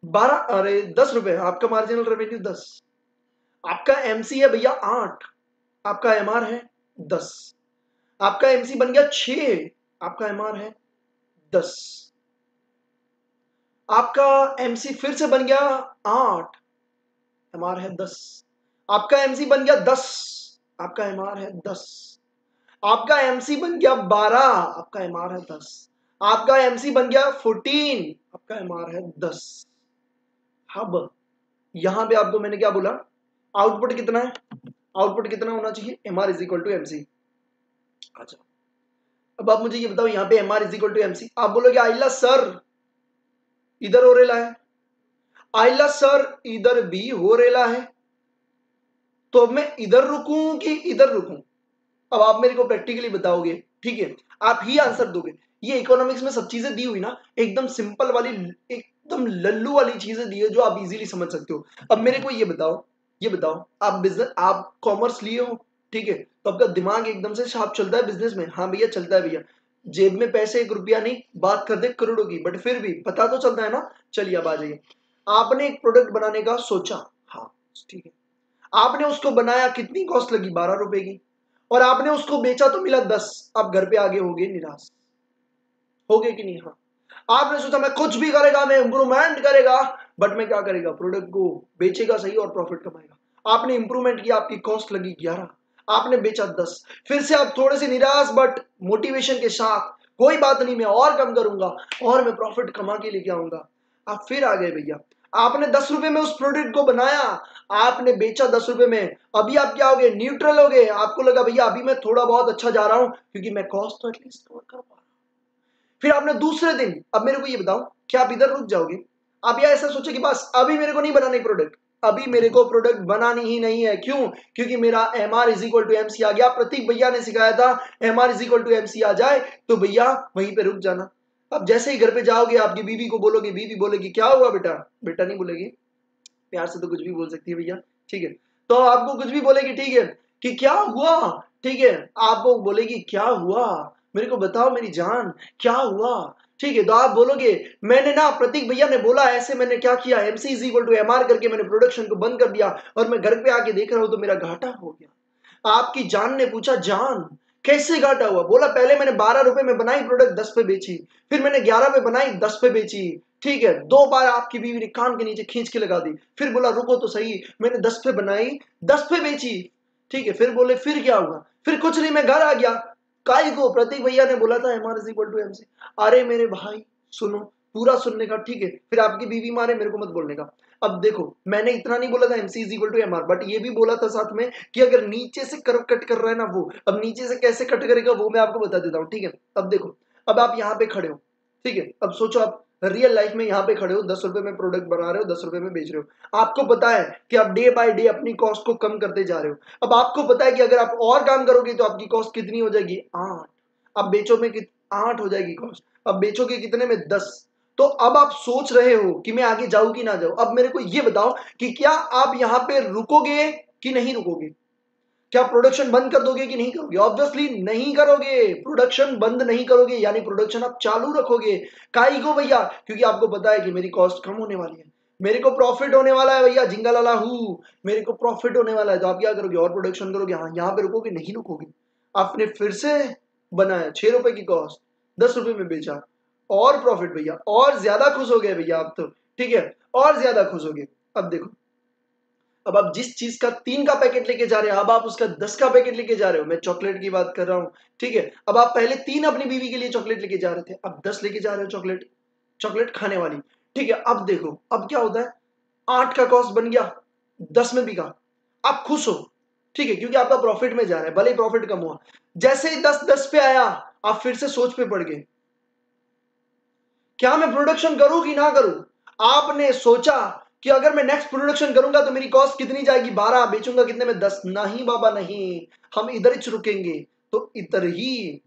10 रुपए आपका मार्जिनल रेवेन्यू 10। आपका MC है भैया 8, आपका MR है 10। आपका MC बन गया 6, आपका MR है 10। आपका MC फिर से बन गया 8, MR है 10। आपका MC बन गया 10, आपका MR है 10। आपका MC बन गया 12, आपका MR है 10। आपका MC बन गया 14, आपका MR है 10। अब यहां पे आपको मैंने क्या बोला, आउटपुट कितना है, आउटपुट कितना होना चाहिए, MR is equal to MC। अच्छा अब आप मुझे ये बताओ, यहां पे MR is equal to MC, आप बोलोगे आइला सर इधर हो रेला है, आइला सर इधर भी हो रेला है, तो अब मैं इधर रुकूं कि इधर रुकूं? अब आप मेरे को प्रैक्टिकली बताओगे, ठीक है, आप ही आंसर दोगे। ये इकोनॉमिक्स में सब चीजें दी हुई ना, एकदम सिंपल वाली, एकदम लल्लू वाली चीजें दी है जो आप इजीली समझ सकते हो। अब मेरे को ये बताओ आप बिजनेस, आप कॉमर्स लिए हो, ठीक है, तो आपका दिमाग एकदम से शार्प चलता है बिजनेस में, हाँ भैया चलता है भैया। जेब में पैसे 1 रुपया नहीं, बात करते करोड़ों की, बट फिर भी पता तो चलता है ना। चलिए अब आ जाइए, आपने एक प्रोडक्ट बनाने का सोचा, हाँ ठीक है, आपने उसको बनाया, कितनी कॉस्ट लगी, 12 रुपए की, और आपने उसको बेचा तो मिला 10। आप घर पे आगे हो गए निराश, हो गए कि नहीं, हाँ। आपने सोचा मैं कुछ भी करेगा, मैं इंप्रूवमेंट करेगा, बट मैं क्या करेगा, प्रोडक्ट को बेचेगा सही और प्रॉफिट कमाएगा। आपने इंप्रूवमेंट किया, आपकी कॉस्ट लगी 11, आपने बेचा 10। फिर से आप थोड़े से निराश बट मोटिवेशन के साथ, कोई बात नहीं मैं और कम करूंगा और मैं प्रॉफिट कमा के लेके आऊंगा। आप फिर आ गए भैया, आपने 10 रुपए में उस प्रोडक्ट को बनाया, आपने बेचा 10 रुपए में, अभी आप क्या हो गए, न्यूट्रल हो गए। आपको लगा भैया अभी मैं थोड़ा बहुत अच्छा जा रहा हूं क्योंकि मैं कॉस्ट तो एटलीस्ट कवर कर पा रहा हूं। फिर आपने दूसरे दिन, अब मेरे को ये बताओ क्या आप इधर रुक जाओगे? आप या ऐसा सोचे कि बस अभी मेरे को नहीं बनानी प्रोडक्ट, अभी मेरे को प्रोडक्ट बनानी ही नहीं है, क्यों? क्योंकि मेरा MR is equal to MC आ गया। प्रतीक भैया ने सिखाया था MR is equal to MC आ जाए तो भैया वहीं पे रुक जाना। अब जैसे ही घर पे जाओगे, आपकी बीवी को बोलोगे, बीवी बोलेगी क्या हुआ बेटा, बेटा नहीं बोलेगी, प्यार से तो कुछ भी बोल सकती है भैया, ठीक है, तो आपको कुछ भी बोलेगी, ठीक है, कि क्या हुआ, ठीक है, आपको बोलेगी क्या हुआ, मेरे को बताओ मेरी जान क्या हुआ, ठीक है, तो आप बोलोगे मैंने ना, प्रतीक भैया ने बोला ऐसे, मैंने क्या किया, MC is equal to MR करके मैंने प्रोडक्शन को बंद कर दिया और मैं घर पे आके देख रहा हूं तो मेरा घाटा हो गया। आपकी जान ने पूछा जान कैसे घाटा हुआ? बोला पहले मैंने 12 रुपए में बनाई प्रोडक्ट, 10 पे बेची, फिर मैंने 11 पे बनाई, 10 पे बेची, ठीक है, 2 बार आपकी बीवी ने कान के नीचे खींच के लगा दी। फिर बोला रुको तो सही, मैंने 10 पे बनाई, 10 पे बेची, ठीक है, फिर बोले फिर क्या हुआ? फिर कुछ नहीं, मैं घर आ गया। काय को? प्रतीक भैया ने बोला था MR is equal to MC। अरे मेरे भाई सुनो, पूरा सुनने का, ठीक है, फिर आपकी बीवी मारे मेरे को मत बोलने का। अब देखो मैंने इतना नहीं बोला था MC is equal to MR, but ये भी बोला था साथ में कि अगर नीचे से कर्व कट कर रहा है ना वो, अब नीचे से कैसे कट करेगा वो मैं आपको बता देता हूँ, ठीक है। अब देखो, अब आप यहाँ पे खड़े हो, ठीक है, अब सोचो आप रियल लाइफ में यहाँ पे खड़े हो, 10 रुपए में प्रोडक्ट बना रहे हो, 10 रुपए में बेच रहे हो। आपको पता है कि आप डे बाय डे अपनी कॉस्ट को कम करते जा रहे हो। अब आपको पता है कि अगर आप और काम करोगे तो आपकी कॉस्ट कितनी हो जाएगी, 8। अब बेचो में 8 हो जाएगी कॉस्ट। अब बेचोगे कितने में? 10। तो अब आप सोच रहे हो कि मैं आगे जाऊं कि ना जाऊं। अब मेरे को ये बताओ कि क्या आप यहां पे रुकोगे कि नहीं रुकोगे? क्या प्रोडक्शन बंद कर दोगे कि नहीं करोगे? ऑब्वियसली नहीं करोगे, प्रोडक्शन बंद नहीं करोगे, यानी प्रोडक्शन आप चालू रखोगे। काई को भैया? क्योंकि आपको पता है कि मेरी कॉस्ट कम होने वाली है, मेरे को प्रॉफिट होने वाला है भैया, जिंगा लाला हूं, मेरे को प्रॉफिट होने वाला है। तो आप क्या करोगे? और प्रोडक्शन करोगे। हाँ, यहाँ पे रुकोगे? नहीं रुकोगे। आपने फिर से बनाया 6 रुपए की कॉस्ट, 10 रुपए में बेचा, और प्रॉफिट भैया, और ज्यादा खुश हो गए भैया आप तो, ठीक है, और ज्यादा खुश हो गए। अब देखो, अब आप जिस चीज का 3 का पैकेट लेके जा रहे हो, अब आप उसका 10 का पैकेट लेके जा रहे हो। मैं चॉकलेट की बात कर रहा हूं, ठीक है। अब आप पहले 3 अपनी बीवी के लिए चॉकलेट लेके जा रहे थे, अब 10 लेके जा रहे हो चॉकलेट, चॉकलेट खाने वाली, ठीक है। अब देखो अब क्या होता है, 8 का कॉस्ट बन गया, 10 में बिका, आप खुश हो, ठीक है, क्योंकि आपका प्रॉफिट में जा रहा है, भले ही प्रॉफिट कम हुआ। जैसे ही 10 पे आया, आप फिर से सोच पे पड़ गए, क्या मैं प्रोडक्शन करूं कि ना करूं? आपने सोचा कि अगर मैं नेक्स्ट प्रोडक्शन करूंगा तो मेरी कॉस्ट कितनी जाएगी? 12, बेचूंगा कितने में? 10। नहीं बाबा नहीं, हम इधर ही रुकेंगे। तो इधर ही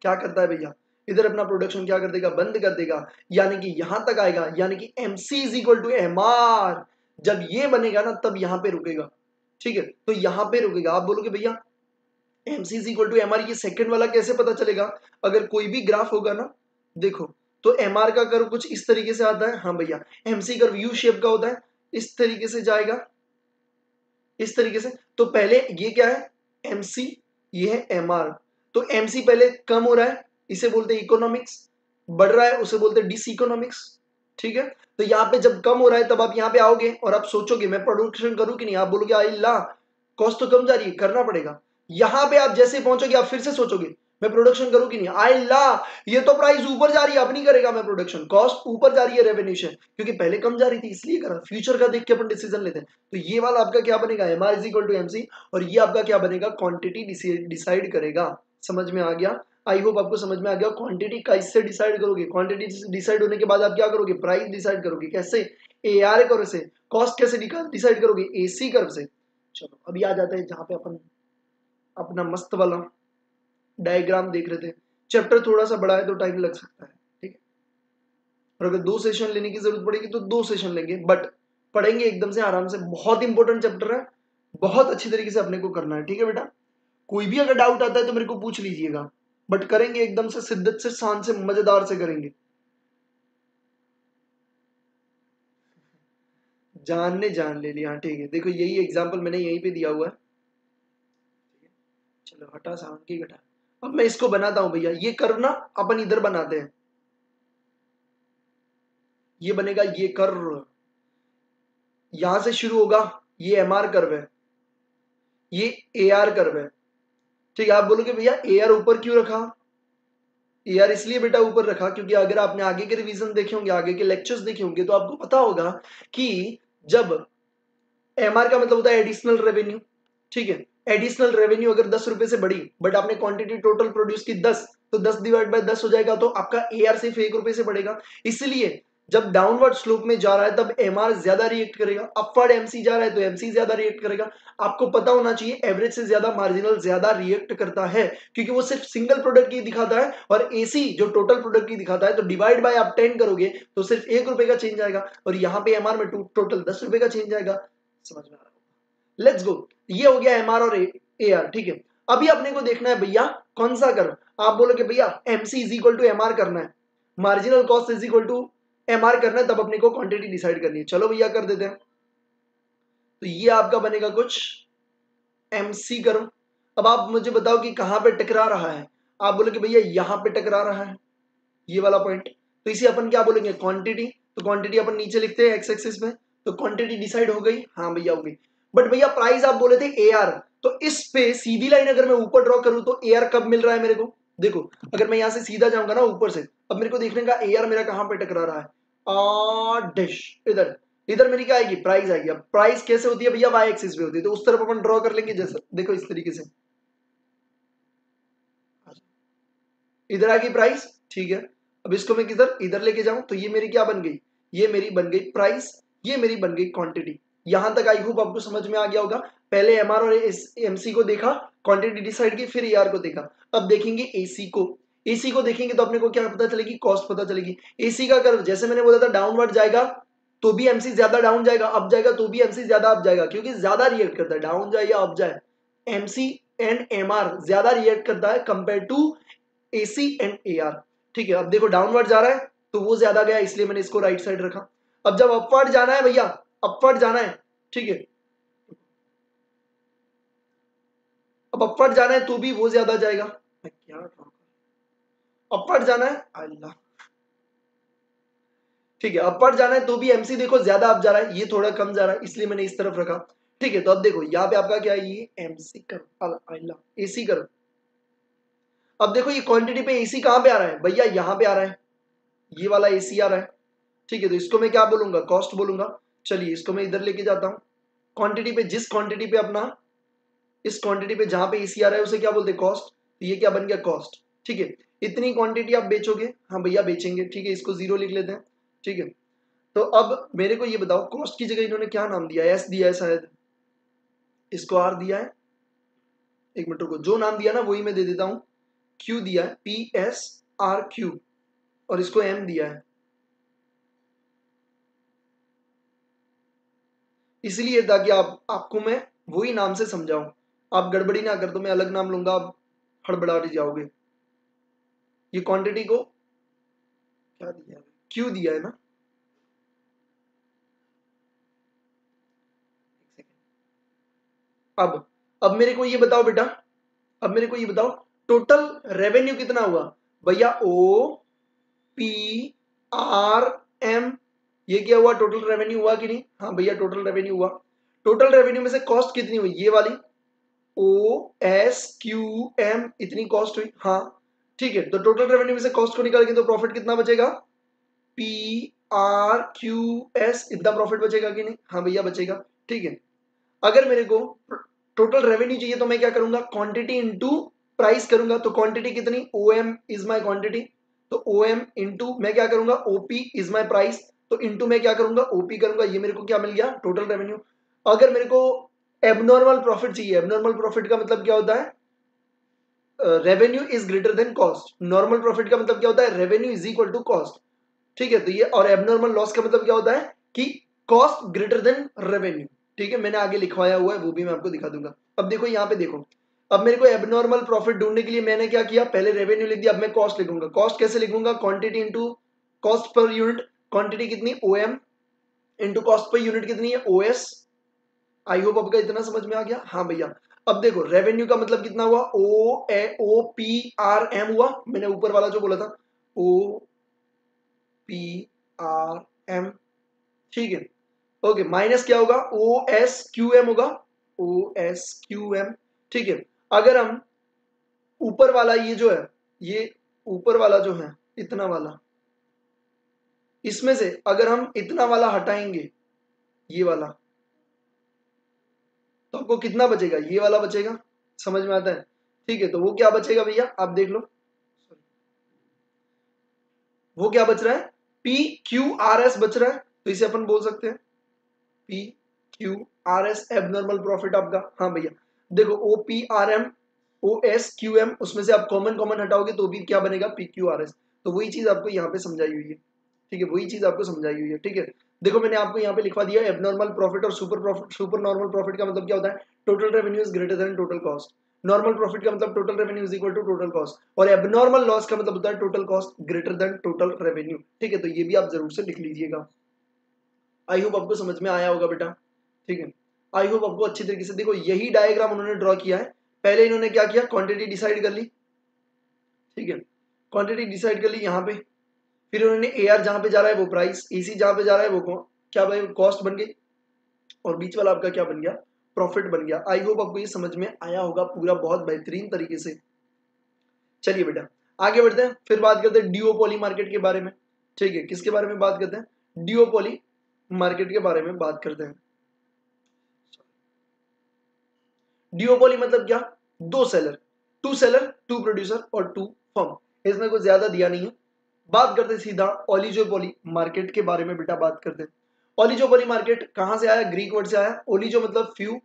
क्या करता है भैया, इधर अपना प्रोडक्शन क्या कर देगा? बंद कर देगा, यानी कि यहां तक आएगा, यानी कि MC is equal to MR। जब ये बनेगा ना तब यहां पे रुकेगा, ठीक है। तो यहां पे रुकेगा। आप बोलोगे भैया MC is equal to MR, ये सेकंड वाला कैसे पता चलेगा? अगर कोई भी ग्राफ होगा ना, देखो, तो MR का कर्व कुछ इस तरीके से आता है, हाँ भैया। MC कर्व यू शेप का होता है, इस तरीके से जाएगा, इस तरीके से। तो पहले ये क्या है? MC, ये है MR। तो MC पहले कम हो रहा है, इसे बोलते हैं इकोनॉमिक्स, बढ़ रहा है उसे बोलते हैं डिस इकोनॉमिक्स, ठीक है। तो यहाँ पे जब कम हो रहा है तब आप यहाँ पे आओगे और आप सोचोगे मैं प्रोडक्शन करूं कि नहीं। आप बोलोगे अल्लाह, कॉस्ट तो कम जा रही है, करना पड़ेगा। यहाँ पे आप जैसे पहुंचोगे आप फिर से सोचोगे मैं प्रोडक्शन करूं कि नहीं। अल्लाह, ये तो प्राइस ऊपर जा रही है, अब नहीं करेगा मैं प्रोडक्शन, कॉस्ट ऊपर जा रही है रेवेन्यू से, क्योंकि पहले कम जा रही थी इसलिए करा। फ्यूचर का देख के अपन डिसीजन लेते हैं। तो ये वाला आपका क्या बनेगा? MR is equal to MC, और ये आपका क्या बनेगा? क्वांटिटी डिसाइड करेगा। समझ में आ गया? आई होप आपको समझ में आ गया। क्वांटिटी कैसे डिसाइड करोगे? क्वांटिटी डिसाइड होने के बाद आप क्या करोगे? प्राइस डिसाइड करोगे। कैसे? AR कर्व से। कॉस्ट कैसे डिसाइड करोगे? AC कर्व से। चलो अभी आ जाते हैं जहां पे अपन अपना मस्त वाला डायग्राम देख रहे थे। चैप्टर थोड़ा सा बड़ा है तो टाइम लग सकता है, ठीक है। और अगर 2 सेशन लेने की जरूरत पड़ेगी तो 2 सेशन लेंगे, बट पढ़ेंगे एकदम से आराम से। बहुत इंपॉर्टेंट चैप्टर है, बहुत अच्छी तरीके से अपने को करना है, ठीक है बेटा। कोई भी अगर डाउट आता है तो मेरे को पूछ लीजिएगा, बट करेंगे एकदम से शिद्दत से, शान से, मजेदार से करेंगे। जानने जान ले लिया, ठीक है। देखो यही एग्जाम्पल मैंने यहीं पे दिया हुआ है, चलो हटा साउंड की घटा। अब मैं इसको बनाता हूं भैया, ये कर्व ना अपन इधर बनाते हैं, ये बनेगा ये कर्व, यहां से शुरू होगा, ये MR कर्व है, ये AR कर्व है, ठीक है। आप बोलोगे भैया AR ऊपर क्यों रखा? AR इसलिए बेटा ऊपर रखा क्योंकि अगर आपने आगे के रिवीजन देखे होंगे, आगे के लेक्चर्स देखे होंगे, तो आपको पता होगा कि जब MR का मतलब होता है एडिशनल रेवेन्यू, ठीक है। एडिशनल रेवेन्यू अगर 10 रुपए से बढ़ी, बट आपने क्वांटिटी टोटल प्रोड्यूस की 10, तो 10 डिवाइड बाय 10 हो जाएगा, तो आपका AR सिर्फ 1 रुपए से बढ़ेगा। इसलिए जब डाउनवर्ड स्लोप में जा रहा है तब MR ज्यादा रिएक्ट करेगा, अपवर्ड MC जा रहा है तो MC ज्यादा रिएक्ट करेगा। आपको पता होना चाहिए एवरेज से ज्यादा मार्जिनल ज्यादा रिएक्ट करता है, क्योंकि वो सिर्फ सिंगल प्रोडक्ट की दिखाता है, और AC जो टोटल प्रोडक्ट की दिखाता है। तो डिवाइड बाय आप 10 करोगे तो सिर्फ 1 रुपए का चेंज आएगा, और यहाँ पे MR में टोटल 10 रुपए का चेंज आएगा। समझ में आ रहा है? लेट्स गो, ये हो गया MR और AR, ठीक है। अभी अपने को देखना है भैया कौन सा कर्व। आप बोलोगे भैया MC is equal to MR करना है, marginal cost is equal to MR करना है, तब अपने को क्वांटिटी डिसाइड करनी है। चलो भैया कर देते हैं। तो ये आपका बनेगा कुछ MC कर्व। अब आप मुझे बताओ कि कहां पे टकरा रहा है। आप बोलोगे भैया यहां पे टकरा रहा है, ये वाला पॉइंट, तो इसे अपन क्या बोलेंगे? क्वांटिटी। तो क्वांटिटी अपन नीचे लिखते हैं एक्स एक्सिस में, तो क्वांटिटी डिसाइड हो गई, हाँ भैया हो गई। बट भैया प्राइस आप बोले थे AR, तो इस पे सीधी लाइन अगर मैं ऊपर ड्रॉ करूं तो AR कब मिल रहा है मेरे को? देखो अगर मैं यहां से सीधा जाऊंगा ना ऊपर से, अब मेरे को देखने का AR मेरा कहां पे टकरा रहा है, डिश, इधर। इधर मेरी क्या आएगी? प्राइस आएगी। अब प्राइस कैसे होती है भैया? वाई एक्सिस पे होती है, तो उस तरफ अपन ड्रॉ कर लेंगे, जैसा देखो इस तरीके से, इधर आ गई प्राइस, ठीक है। अब इसको मैं किधर? इधर लेके जाऊं, तो ये मेरी क्या बन गई? ये मेरी बन गई प्राइस, ये मेरी बन गई क्वांटिटी। यहां तक आई होप आपको समझ में आ गया होगा। पहले MR और MC को देखा, क्वांटिटी डिसाइड की, फिर AR को देखा। अब देखेंगे AC को। एसी को देखेंगे तो अपने को क्या पता चलेगी, कॉस्ट पता चलेगी। एसी का कर्व जैसे मैंने बोला था डाउनवर्ड जाएगा तो भी एमसी ज्यादा डाउन जाएगा, अप जाएगा तो भी एमसी ज्यादा अप जाएगा, क्योंकि ज्यादा रिएक्ट करता है, डाउन जाए या अप जाए एमसी एंड एमआर ज्यादा रिएक्ट करता है compare to AC and AR. ठीक है, अब देखो डाउनवर्ड जा रहा है तो वो ज्यादा गया, इसलिए मैंने इसको राइट साइड रखा। अब जब अपवर्ड जाना है भैया, अपवर्ड जाना है, ठीक है, अब अपवर्ड जाना है तो भी वो ज्यादा जाएगा। मैं क्या अपवर्ड जाना है अल्लाह, ठीक है, अपवर्ड जाना है तो भी एमसी देखो ज्यादा अप जा रहा है, ये थोड़ा कम जा रहा है, इसलिए मैंने इस तरफ रखा। ठीक है, तो अब देखो यहाँ पे आपका क्या है, ये एमसी कर्व, अल्लाह एसी कर्व। अब देखो ये क्वांटिटी पे एसी कहां पे आ रहा है भैया, यहां पे आ रहा है, ये वाला एसी आ रहा है। ठीक है, तो इसको मैं क्या बोलूंगा, कॉस्ट बोलूंगा। चलिए इसको मैं इधर लेके जाता हूं, क्वांटिटी पे, जिस क्वांटिटी पे अपना, इस क्वांटिटी पे जहां पे एसी आ रहा है उसे क्या बोलते हैं, कॉस्ट। तो ये क्या बन गया, कॉस्ट। ठीक है, इतनी क्वांटिटी आप बेचोगे, हाँ भैया बेचेंगे। ठीक है, इसको जीरो लिख लेते हैं। ठीक है, तो अब मेरे को ये बताओ, कॉस्ट की जगह इन्होंने क्या नाम दिया है, एस दिया है शायद, इसको आर दिया है, एक मिनट को, जो नाम दिया ना वही मैं दे देता हूं। क्यू दिया है, पी एस आर क्यू, और इसको एम दिया है, इसलिए ताकि आपको मैं वही नाम से समझाऊं, आप गड़बड़ी ना कर, तो मैं अलग नाम लूंगा, आप हड़बड़ा जाओगे। ये क्वांटिटी को क्या दिया है, क्यू दिया है ना, अब मेरे को ये बताओ बेटा, अब मेरे को ये बताओ टोटल रेवेन्यू कितना हुआ भैया, ओ पी आर एम, ये क्या हुआ, टोटल रेवेन्यू हुआ कि नहीं, हाँ भैया टोटल रेवेन्यू हुआ। टोटल रेवेन्यू में से कॉस्ट कितनी हुई, ये वाली ओ एस क्यू एम, इतनी कॉस्ट हुई, हाँ। ठीक है, तो टोटल रेवेन्यू में से कॉस्ट को निकालेंगे तो प्रॉफिट कितना बचेगा, पी आर क्यू एस, इतना प्रॉफिट बचेगा कि नहीं, हाँ भैया बचेगा। ठीक है, अगर मेरे को टोटल रेवेन्यू चाहिए तो मैं क्या करूंगा, क्वांटिटी इनटू प्राइस करूंगा। तो क्वांटिटी कितनी, O M is my quantity, तो ओ एम इंटू मैं क्या करूंगा, ओपी इज माई प्राइस, तो इंटू मैं क्या करूंगा, ओपी करूंगा, ये मेरे को क्या मिल गया, टोटल रेवेन्यू। अगर मेरे को एबनॉर्मल प्रॉफिट चाहिए, एबनॉर्मल प्रॉफिट का मतलब क्या होता है, revenue is greater than cost. Normal profit का मतलब क्या होता है, revenue is equal to cost. ठीक है, तो ये, और एबनॉर्मल लॉस का मतलब क्या होता है कि कॉस्ट ग्रेटर देन रेवेन्यू। ठीक है, मैंने आगे लिखवाया हुआ है, वो भी मैं आपको दिखा दूंगा। अब देखो यहाँ पे देखो, अब मेरे को एबनॉर्मल प्रॉफिट ढूंढने के लिए मैंने क्या किया, पहले रेवेन्यू लिख दिया, अब मैं कॉस्ट लिखूंगा। कॉस्ट कैसे लिखूंगा, quantity into cost per unit, quantity कितनी O M, into cost per unit कितनी है, ओ एस। आई होप आपका इतना समझ में आ गया, हाँ भैया। अब देखो रेवेन्यू का मतलब कितना हुआ, ओ पी आर एम हुआ, मैंने ऊपर वाला जो बोला था, ओ पी आर एम। ठीक है, ओके, माइनस क्या होगा, ओ एस क्यू एम होगा, ओ एस क्यू एम। ठीक है, अगर हम ऊपर वाला ये जो है, ये ऊपर वाला जो है इतना वाला, इसमें से अगर हम इतना वाला हटाएंगे, ये वाला, तो आपको कितना बचेगा, ये वाला बचेगा, समझ में आता है। ठीक है, तो वो क्या बचेगा भैया, आप देख लो, वो क्या बच रहा है, पी क्यू आर एस बच रहा है, तो इसे अपन बोल सकते हैं P Q R S, abnormal profit आपका। हाँ भैया, देखो O P R M, O S Q M, उसमें से आप कॉमन कॉमन हटाओगे तो भी क्या बनेगा, पी क्यू आर एस। तो वही चीज आपको यहाँ पे समझाई हुई है। ठीक है, वही चीज आपको समझाई हुई है। ठीक है, देखो मैंने आपको यहाँ पे लिखवा दिया, एबनॉर्मल प्रॉफिट और super profit. Super normal profit का मतलब क्या होता है, total revenue is greater than total cost. Normal profit का मतलब total revenue is equal to total cost, और एबनॉर्मल लॉस का मतलब होता है total cost greater than total revenue. ठीक है, तो ये भी आप जरूर से लिख लीजिएगा। आई होप आपको समझ में आया होगा बेटा। ठीक है, आई होप आपको अच्छी तरीके से, देखो यही डायग्राम उन्होंने ड्रॉ किया है। पहले इन्होंने क्या किया, क्वांटिटी डिसाइड कर ली। ठीक है, क्वांटिटी डिसाइड कर ली यहाँ पे, फिर उन्होंने ए आर जहां पे जा रहा है वो प्राइस, एसी जहां पे जा रहा है वो क्या भाई, कॉस्ट बन गई, और बीच वाला आपका क्या बन गया, प्रॉफिट बन गया। आई होप आपको ये समझ में आया होगा पूरा, बहुत बेहतरीन तरीके से। चलिए बेटा आगे बढ़ते हैं, फिर बात करते हैं डिओपोली मार्केट के बारे में। ठीक है, किसके बारे में बात करते हैं, डिओपोली मार्केट के बारे में बात करते हैं। डिओपोली मतलब क्या, दो seller, two seller, two producer और टू फर्म, इसमें कुछ ज्यादा दिया नहीं है। बात करते सीधा ओलिगोपोली मार्केट के बारे में बेटा, बात करते हैं। ओलिगोपोली मार्केट कहां से आया, ग्रीक वर्ड से आया, ओलिजो मतलब फ्यू,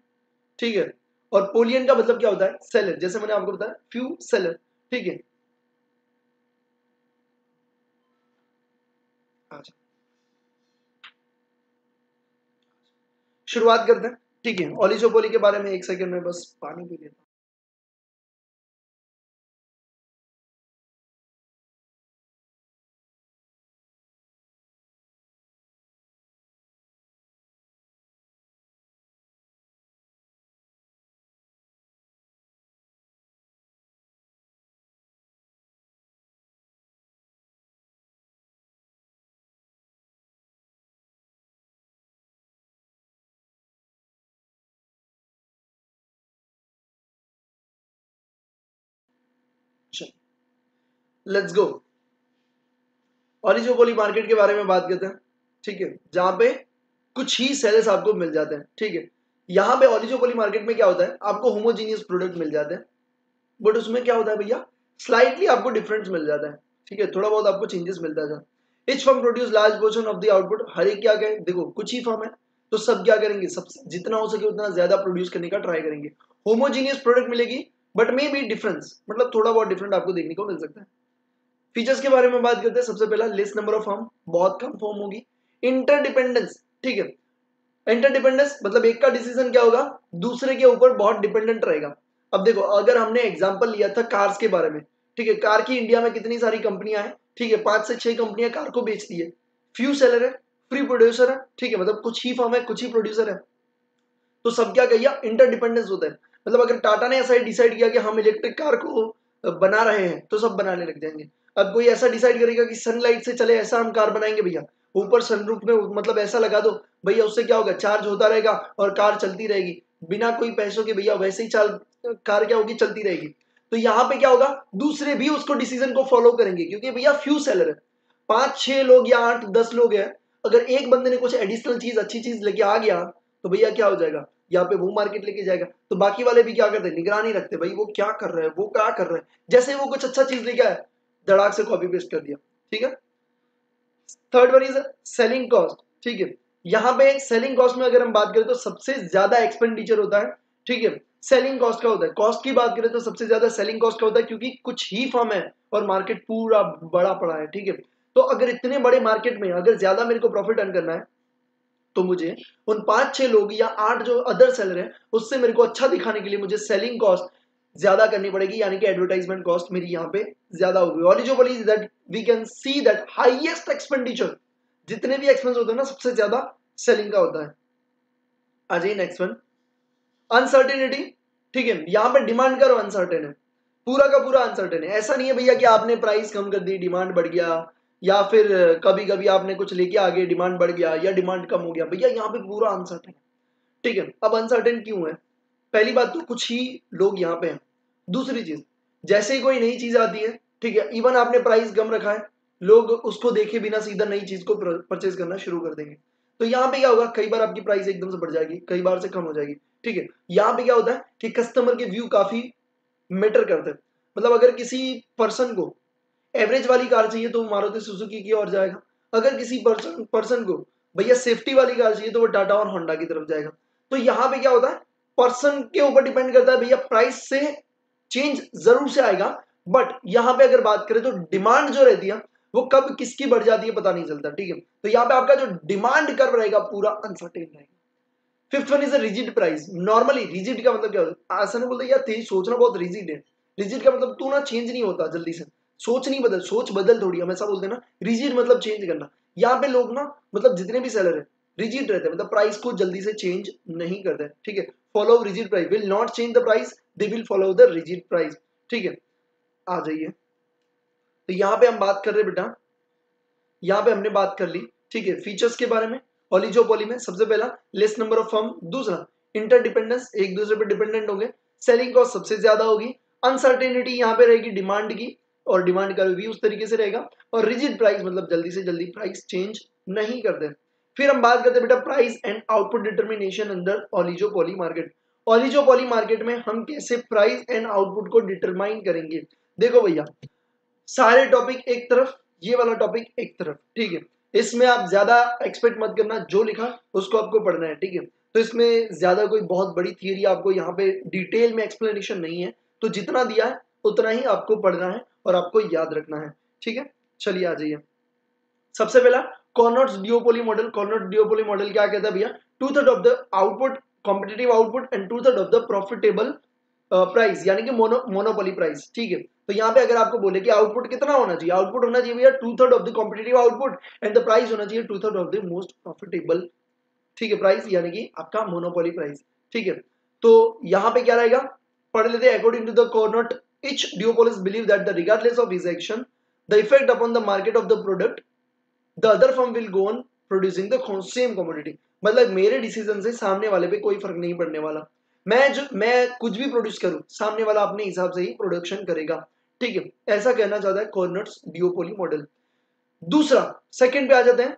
ठीक है, और पोलियन का मतलब क्या होता है, सेलर, जैसे मैंने आपको बताया फ्यू सेलर। ठीक है, अच्छा, शुरुआत करते हैं। ठीक है, ओलिगोपोली के बारे में एक सेकंड में बस पानी पी लेता हूं। लेट्स गो, ओलिगोपोली मार्केट के बारे में बात करते हैं। ठीक है, जहां पे कुछ ही सेलर्स आपको मिल जाते हैं। ठीक है, यहाँ पे ओलिगोपोली मार्केट में क्या होता है, आपको होमोजीनियस प्रोडक्ट मिल जाते हैं, बट उसमें क्या होता है भैया, स्लाइटली आपको डिफरेंस मिल जाता है। ठीक है, थोड़ा बहुत आपको चेंजेस मिलता है। Each firm produce large portion of the output, हर एक क्या कहे, देखो कुछ ही फर्म है तो सब क्या करेंगे, सब जितना हो सके उतना ज्यादा प्रोड्यूस करने का ट्राई करेंगे। होमोजीनियस प्रोडक्ट मिलेगी बट मे बी डिफरेंस, मतलब थोड़ा बहुत डिफरेंट आपको देखने को मिल सकता है। फीचर्स के बारे में बात करते हैं। सबसे पहला, लेस नंबर ऑफ फर्म, बहुत कम फर्म होगी। इंटरडिपेंडेंस, ठीक है, इंटरडिपेंडेंस मतलब एक का डिसीजन क्या होगा, दूसरे के ऊपर बहुत डिपेंडेंट रहेगा। अब देखो, अगर हमने एग्जांपल लिया था कार्स के बारे में, ठीक है, कार की इंडिया में कितनी सारी कंपनियां हैं, ठीक है, 5 से 6 कंपनियां कार को बेचती है, फ्यू सेलर है, फ्री प्रोड्यूसर है, ठीक है, मतलब कुछ ही फर्म है, कुछ ही प्रोड्यूसर है, तो सब क्या कहिए, इंटरडिपेंडेंस होता है। मतलब अगर टाटा ने ऐसा डिसाइड किया कि हम इलेक्ट्रिक कार को बना रहे हैं तो सब बनाने लग जाएंगे। अब कोई ऐसा डिसाइड करेगा कि सनलाइट से चले ऐसा हम कार बनाएंगे भैया, ऊपर सनरूफ में मतलब ऐसा लगा दो भैया, उससे क्या होगा, चार्ज होता रहेगा और कार चलती रहेगी बिना कोई पैसों के भैया, वैसे ही कार क्या होगी, चलती रहेगी। तो यहाँ पे क्या होगा, दूसरे भी उसको डिसीजन को फॉलो करेंगे क्योंकि भैया फ्यू सेलर है, 5 6 लोग या 8 10 लोग हैं, अगर एक बंदे ने कुछ एडिशनल चीज, अच्छी चीज लेके आ गया तो भैया क्या हो जाएगा, यहाँ पे वो मार्केट लेके जाएगा, तो बाकी वाले भी क्या करते हैं, निगरानी रखते, भाई वो क्या कर रहा है, वो क्या कर रहा है, जैसे वो कुछ अच्छा चीज लेके आया, धड़ाक से कॉपी पेस्ट कर दिया। ठीक है, third one is selling cost. ठीक है, यहाँ पे सेलिंग कॉस्ट में अगर हम बात करें तो सबसे ज्यादा एक्सपेंडिचर होता है। ठीक है, सेलिंग कॉस्ट का होता है, कॉस्ट की बात करें तो सबसे ज्यादा सेलिंग कॉस्ट का होता है, क्योंकि कुछ ही फर्म है और मार्केट पूरा बड़ा पड़ा है। ठीक है, तो अगर इतने बड़े मार्केट में अगर ज्यादा मेरे को प्रॉफिट अर्न करना है तो मुझे उन 5 6 लोग या 8 जो अदर सेलर है उससे मेरे को अच्छा दिखाने के लिए मुझे सेलिंग कॉस्ट ज्यादा करनी पड़ेगी, यानी कि एडवर्टाइजमेंट कॉस्ट मेरी यहाँ पे ज्यादा होगी। Oligopoly that we can see that highest expenditure, जितने भी एक्सपेंस होते हैं ना, सबसे ज्यादा सेलिंग का होता है। आ जाइए नेक्स्ट वन, अनसर्टेनिटी। ठीक है, यहाँ पे डिमांड करो अनसर्टेन है, पूरा का पूरा अनसर्टेन है। ऐसा नहीं है भैया कि आपने प्राइस कम कर दी डिमांड बढ़ गया, या फिर कभी कभी आपने कुछ लेके आ गए डिमांड बढ़ गया या डिमांड कम हो गया, भैया यहाँ पे पूरा अनसर्टेन है। ठीक है, अब अनसर्टेन क्यों है, पहली बात तो कुछ ही लोग यहाँ पे हैं, दूसरी चीज जैसे ही कोई नई चीज आती है, ठीक है, इवन आपने प्राइस कम रखा है, लोग उसको देखे बिना सीधा नई चीज को परचेज करना शुरू कर देंगे। तो यहाँ पे क्या होगा, कई बार आपकी प्राइस एकदम से बढ़ जाएगी, कई बार से कम हो जाएगी। ठीक है, यहाँ पे क्या होता है कि कस्टमर के व्यू काफी मैटर करते हैं। मतलब अगर किसी पर्सन को एवरेज वाली कार चाहिए तो वो मारुति सुजुकी की ओर जाएगा, अगर किसी पर्सन को भैया सेफ्टी वाली कार चाहिए तो वो टाटा और होंडा की तरफ जाएगा। तो यहाँ पे क्या होता है, पर्सन के ऊपर डिपेंड करता है भैया, प्राइस से चेंज जरूर से आएगा, बट यहाँ पे अगर बात करें तो डिमांड जो रहती है वो कब किसकी बढ़ जाती है पता नहीं चलता। ठीक है, तो यहाँ पे आपका जो डिमांड कर्व रहेगा पूरा अनसर्टेन रहेगा। Fifth one is a rigid price. Normally rigid का मतलब क्या होता है, ऐसा नहीं बोलते यार तेरी सोचना बहुत रिजिड है, रिजिड का मतलब तू ना चेंज नहीं होता जल्दी से, सोच नहीं बदल, सोच बदल थोड़ी, हम ऐसा बोलते हैं ना, रिजिड मतलब चेंज करना। यहाँ पे लोग ना, मतलब जितने भी सेलर है रिजिड रहते हैं, मतलब प्राइस को जल्दी से चेंज नहीं करते। ठीक है, follow rigid price, will not change the price, they will follow the rigid price. ठीक है, आ जाइए, तो यहाँ पे हम बात कर रहे हैं बेटा, यहाँ पे हमने बात कर ली, ठीक है, फीचर्स के बारे में। ओलिगोपोली में सबसे पहला लेस नंबर ऑफ फर्म, दूसरा इंटरडिपेंडेंस, एक दूसरे पर डिपेंडेंट होंगे, सेलिंग कॉस्ट सबसे ज्यादा होगी, अनसर्टेनिटी यहाँ पे रहेगी डिमांड की, और डिमांड का भी उस तरीके से रहेगा, और रिजिड प्राइस मतलब जल्दी से जल्दी प्राइस चेंज नहीं करते। फिर हम बात करते हैं बेटा price and output determination under oligopoly market. Oligopoly market में हम कैसे प्राइस एंड आउटपुट को डिटरमाइन करेंगे। देखो भैया, सारे टॉपिक एक तरफ, ये वाला टॉपिक एक तरफ, ठीक है, इसमें आप ज्यादा एक्सपेक्ट मत करना, जो लिखा उसको आपको पढ़ना है। ठीक है, तो इसमें ज्यादा कोई बहुत बड़ी थियरी आपको यहाँ पे डिटेल में एक्सप्लेनेशन नहीं है, तो जितना दिया है उतना ही आपको पढ़ना है और आपको याद रखना है। ठीक है, चलिए आ जाइए, सबसे पहला कॉर्नोट्स डिओपोली मॉडल, कॉर्नोट डिओपोली मॉडल क्या कहता है भैया, 2/3 of the output competitive output and 2/3 of the profitable price, यानी कि मोनोपोली प्राइस। ठीक है, तो यहाँ पे अगर आपको बोले कि आउटपुट कितना होना चाहिए, आउटपुट होना चाहिए भैया 2/3 of the competitive output and the price होना चाहिए 2/3 ऑफ द मोस्ट प्रॉफिटेबल, ठीक है, प्राइस, यानी कि आपका मोनोपोली प्राइस। ठीक है, तो यहाँ पे क्या रहेगा, पढ़ लेते हैं। According to the Cournot, each duopolist believe that the regardless of his action, the effect upon the market of the product, the other firm will go on producing the same commodity। मतलब मेरे decision से सामने वाले पे कोई फर्क नहीं पड़ने वाला, मैं कुछ भी प्रोड्यूस करूं, सामने वाला अपने हिसाब से ही प्रोडक्शन करेगा। ठीक है, ऐसा कहना चाहता है कॉर्नोट्स डिओपोली मॉडल। दूसरा, सेकंड पे आ जाते हैं,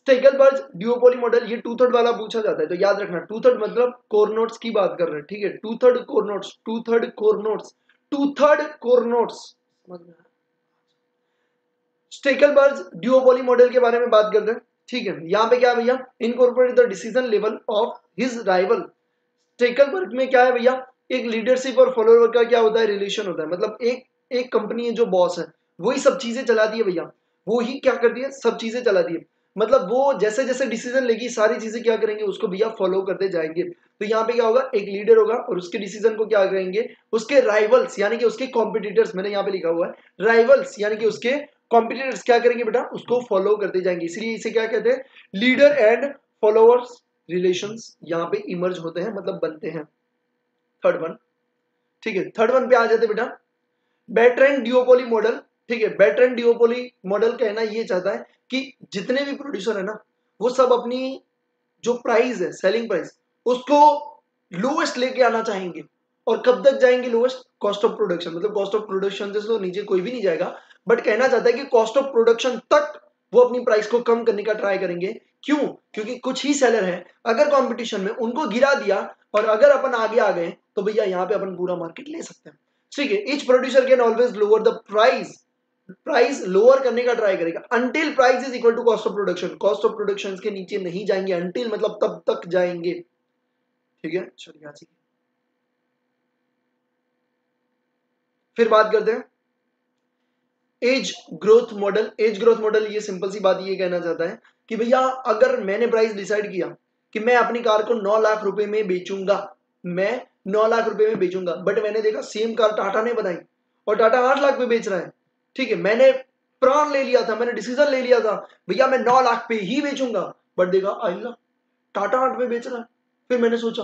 स्टेगलबर्ग डिओपोली मॉडल। ये 2/3 वाला पूछा जाता है, तो याद रखना 2/3 मतलब कोरनोट्स की बात कर रहे हैं। ठीक है, 2/3 कोरनोट्स, 2/3 कोरनोट्स, 2/3 कोरनोट्स, समझ में आया? स्टेगलबर्ग डिओपोली मॉडल के बारे में बात करते हैं। ठीक है, यहाँ पे क्या है भैया, incorporate the decision level of his rival. Stackelberg में क्या है भैया, एक लीडरशिप और फॉलोअर का क्या होता है, रिलेशन होता है। मतलब एक कंपनी है जो बॉस है, वही सब चीजें चलाती है भैया, वो ही क्या करती है, सब चीजें चलाती है। मतलब वो जैसे जैसे डिसीजन लेगी, सारी चीजें क्या करेंगे, उसको भैया फॉलो करते जाएंगे। तो यहाँ पे क्या होगा, एक लीडर होगा और उसके डिसीजन को क्या करेंगे, उसके राइवल्स यानी कि उसके कॉम्पिटिटर्स, मैंने यहाँ पे लिखा हुआ है राइवल्स यानी कि उसके कॉम्पिटिटर्स क्या करेंगे बेटा, उसको फॉलो करते जाएंगे। इसलिए इसे क्या कहते हैं, लीडर एंड फॉलोअर्स रिलेशंस यहाँ पे इमर्ज होते हैं, मतलब बनते हैं। थर्ड वन, ठीक है, थर्ड वन पे आ जाते बेटा, बैटरेंट डिओपोली मॉडल। ठीक है, बैटरेंट डिओपोली मॉडल कहना ये चाहता है कि जितने भी प्रोड्यूसर है ना, वो सब अपनी जो प्राइस है, सेलिंग प्राइस, उसको लोएस्ट लेके आना चाहेंगे। और कब तक जाएंगे लोएस्ट, कॉस्ट ऑफ प्रोडक्शन, मतलब कॉस्ट ऑफ प्रोडक्शन से तो नीचे कोई भी नहीं जाएगा, बट कहना चाहता है कि कॉस्ट ऑफ प्रोडक्शन तक वो अपनी प्राइस को कम करने का ट्राई करेंगे। क्यों, क्योंकि कुछ ही सेलर है, अगर कंपटीशन में उनको गिरा दिया और अगर अपन आगे आ गए तो भैया यहाँ पे अपन पूरा मार्केट ले सकते हैं। ठीक है, each producer can always lower the price lower करने का ट्राई करेगा until price is equal to cost of production. Cost of production के नीचे नहीं जाएंगे, अंटिल मतलब तब तक जाएंगे। ठीक है, चलिए आज फिर बात करते हैं Edgeworth model. Edgeworth model ये सिंपल सी बात ये कहना चाहता है कि भैया अगर मैंने प्राइस डिसाइड किया कि मैं अपनी कार को 9 लाख रुपए में बेचूंगा, मैं 9 लाख रुपए में बेचूंगा, बट मैंने देखा सेम कार टाटा ने बनाई और टाटा 8 लाख पे बेच रहा है। ठीक है, मैंने प्रण ले लिया था, मैंने डिसीजन ले लिया था भैया मैं 9 लाख पे ही बेचूंगा, बट देखा आइला टाटा 8 पे बेच रहा है। फिर मैंने सोचा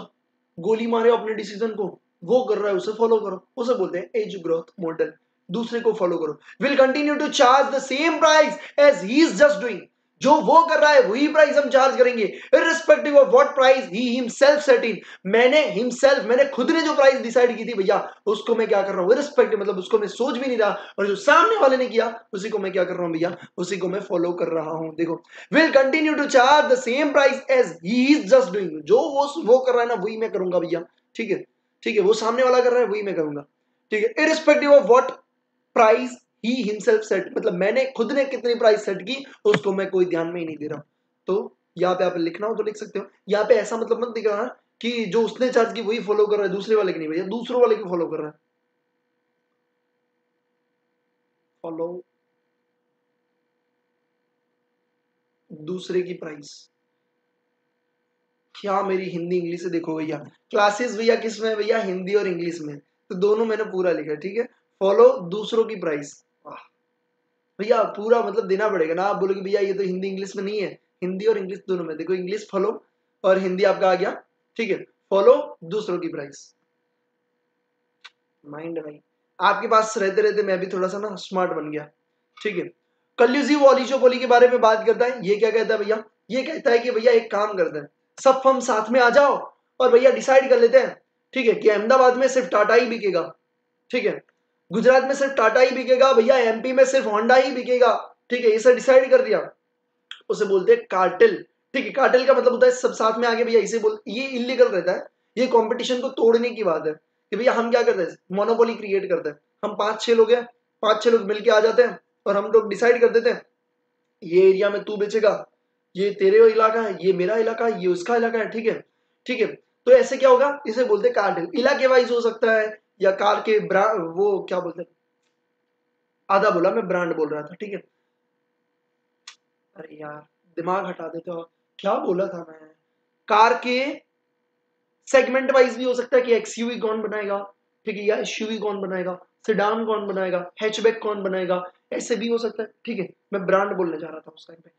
गोली मारे अपने डिसीजन को, वो कर रहा है उसे फॉलो करो, उसे बोलते हैं एज ग्रोथ मॉडल। दूसरे को फॉलो करो, will continue to charge the same price as he is just doing. जो वो कर रहा है वही प्राइस हम चार्ज करेंगे, irrespective of what price he himself set in. मैंने खुद ने जो प्राइस डिसाइड की थी भैया, उसको मैं क्या कर रहा हूं, इररिस्पेक्टिव मतलब उसको मैं सोच भी नहीं रहा, और जो सामने वाले ने किया उसी को मैं क्या कर रहा हूं भैया, उसी को मैं फॉलो कर रहा हूं। देखो, will continue to charge the same price as he is just doing. जो वो कर रहा है ना वही मैं करूंगा भैया। ठीक है, ठीक है, वो सामने वाला कर रहा है वही मैं करूंगा। ठीक है, irrespective of what price he himself set, मतलब मैंने खुद ने कितनी प्राइस सेट की उसको मैं कोई ध्यान में ही नहीं दे रहा। तो यहाँ पे आप लिखना हो तो लिख सकते हो। यहाँ पे ऐसा मतलब मत दिखाना कि जो उसने चार्ज की वही फॉलो कर रहा है, दूसरे वाले की नहीं भैया, दूसरों वाले की फॉलो कर रहा है। फॉलो दूसरे की प्राइस, क्या मेरी हिंदी इंग्लिश से देखो भैया, क्लासेस भैया किस में भैया, हिंदी और इंग्लिश में, तो दोनों मैंने पूरा लिखा है। ठीक है, फॉलो दूसरों की प्राइस, भैया पूरा मतलब देना पड़ेगा ना, आप बोलोगे भैया ये तो हिंदी इंग्लिश में नहीं है, हिंदी और इंग्लिश दोनों में। देखो इंग्लिश फॉलो और हिंदी आपका आ गया। ठीक है, फॉलो दूसरों की प्राइस। माइंड है भाई, आपके पास रहते रहते मैं भी थोड़ा सा ना स्मार्ट बन गया। ठीक है, कल्यूसिव ओलिगोपोली के बारे में बात करता है। ये क्या कहता है भैया, ये कहता है कि भैया एक काम करते हैं, सब फर्म साथ में आ जाओ और भैया डिसाइड कर लेते हैं, ठीक है, कि अहमदाबाद में सिर्फ टाटा ही बिकेगा। ठीक है, गुजरात में सिर्फ टाटा ही बिकेगा भैया, एमपी में सिर्फ होंडा ही बिकेगा। ठीक है, इसे डिसाइड कर दिया, उसे बोलते हैं कार्टेल। ठीक है, कार्टेल का मतलब होता है सब साथ में आगे भैया, इसे बोल, ये इलीगल रहता है, ये कंपटीशन को तोड़ने की बात है कि भैया हम क्या करते हैं, मोनोपोली क्रिएट करते हैं। हम 5-6 लोग हैं, 5-6 लोग मिलके आ जाते हैं और हम लोग डिसाइड कर देते हैं ये एरिया में तू बेचेगा, ये तेरे इलाका है, ये मेरा इलाका है, ये उसका इलाका है। ठीक है, ठीक है, तो ऐसे क्या होगा, इसे बोलते हैं कार्टेल। इलाके वाइज हो सकता है या कार के ब्रांड, वो क्या बोलते हैं, आधा बोला मैं, ब्रांड बोल रहा था। ठीक है, अरे यार दिमाग हटा देते हो, क्या बोला था मैं। कार के सेगमेंट वाइज भी हो सकता है कि एक्सयूवी कौन बनाएगा, ठीक है, या एसयूवी कौन बनाएगा, सेडान कौन बनाएगा, हैचबैक कौन बनाएगा, ऐसे भी हो सकता है, ठीक है। मैं ब्रांड बोलने जा रहा था उस टाइम पे,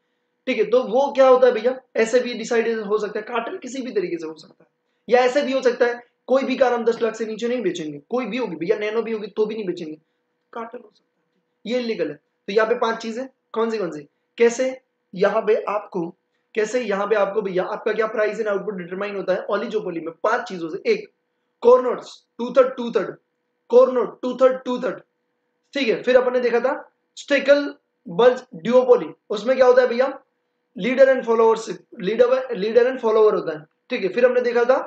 ठीक है। तो वो क्या होता है भैया, ऐसे भी डिसाइड हो सकता है, कार्टल किसी भी तरीके से हो सकता है, या ऐसे भी हो सकता है कोई भी कार हम 10 लाख से नीचे नहीं बेचेंगे, कोई भी होगी भैया, नैनो भी होगी तो भी नहीं बेचेंगे, कार्टल हो सकता है, ये इलीगल है। तो यहाँ पे 5 चीजें कौन सी, कैसे यहाँ पे आपको, कैसे यहाँ पे आपको भैया आपका क्या प्राइस एंड आउटपुट डिटरमाइन होता है ओलिगोपोली में 5 चीजों से। एक, Cournot's two third, Cournot two third, ठीक है। फिर अपन ने देखा था स्टेकल बल्ज ड्यूओपोली, उसमें क्या होता है भैया, leader and followership, leader and follower होता है, ठीक है। फिर हमने देखा था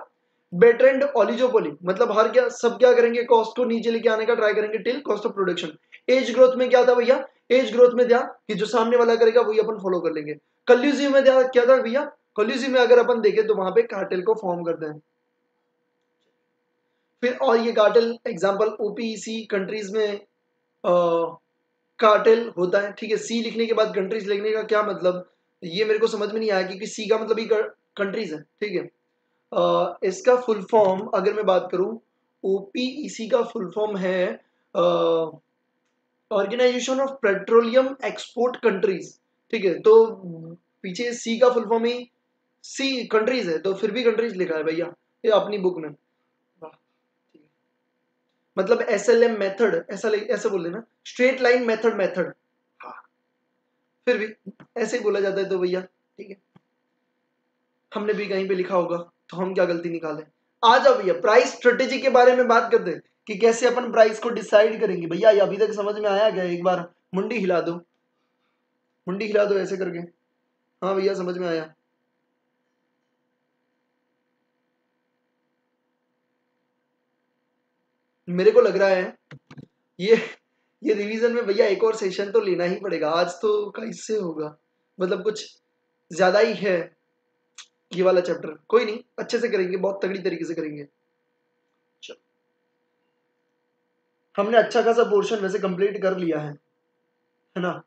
बेट्रेंड ओलिगोपोली, मतलब हर क्या सब क्या करेंगे, कॉस्ट को नीचे लेके आने का ट्राई करेंगे till cost of production. Edgeworth में क्या था भैया, एज ग्रोथ में क्या कि जो सामने वाला करेगा वही अपन फॉलो कर लेंगे। कल्यूसिव में क्या था भैया, कल्यूसिव में अगर अपन देखें तो वहां पे कार्टेल को फॉर्म करते हैं। फिर और ये कार्टेल एग्जांपल ओपीईसी कंट्रीज में कार्टेल होता है, ठीक है। सी लिखने के बाद कंट्रीज लिखने का क्या मतलब, ये मेरे को समझ में नहीं आया, क्योंकि सी का मतलब ही कंट्रीज है, ठीक है। इसका फुल फॉर्म अगर मैं बात करूं, ओपीईसी का फुल फॉर्म है organisation of petroleum export countries, ठीक है। तो पीछे सी का फुल फॉर्म ही सी कंट्रीज है, तो फिर भी कंट्रीज लिखा है भैया ये अपनी बुक में, वाह, ठीक है। मतलब एसएलएम मेथड, ऐसा ऐसे बोल देना, स्ट्रेट लाइन मेथड, हाँ, फिर भी ऐसे ही बोला जाता है तो भैया ठीक है, हमने भी कहीं पे लिखा होगा तो हम क्या गलती निकालें। आ जाओ भैया प्राइस स्ट्रेटेजी के बारे में बात करते हैं कि कैसे अपन प्राइस को डिसाइड करेंगे। भैया ये अभी तक समझ में आया क्या, एक बार मुंडी हिला दो, मुंडी हिला दो ऐसे करके, हाँ भैया समझ में आया। मेरे को लग रहा है ये ये रिवीजन में भैया एक और सेशन तो लेना ही पड़ेगा, आज तो कैसे होगा, मतलब कुछ ज्यादा ही है ये वाला चैप्टर। कोई नहीं, अच्छे से करेंगे, बहुत तगड़ी तरीके से करेंगे। चलो, हमने अच्छा खासा पोर्शन वैसे कंप्लीट कर लिया है ना,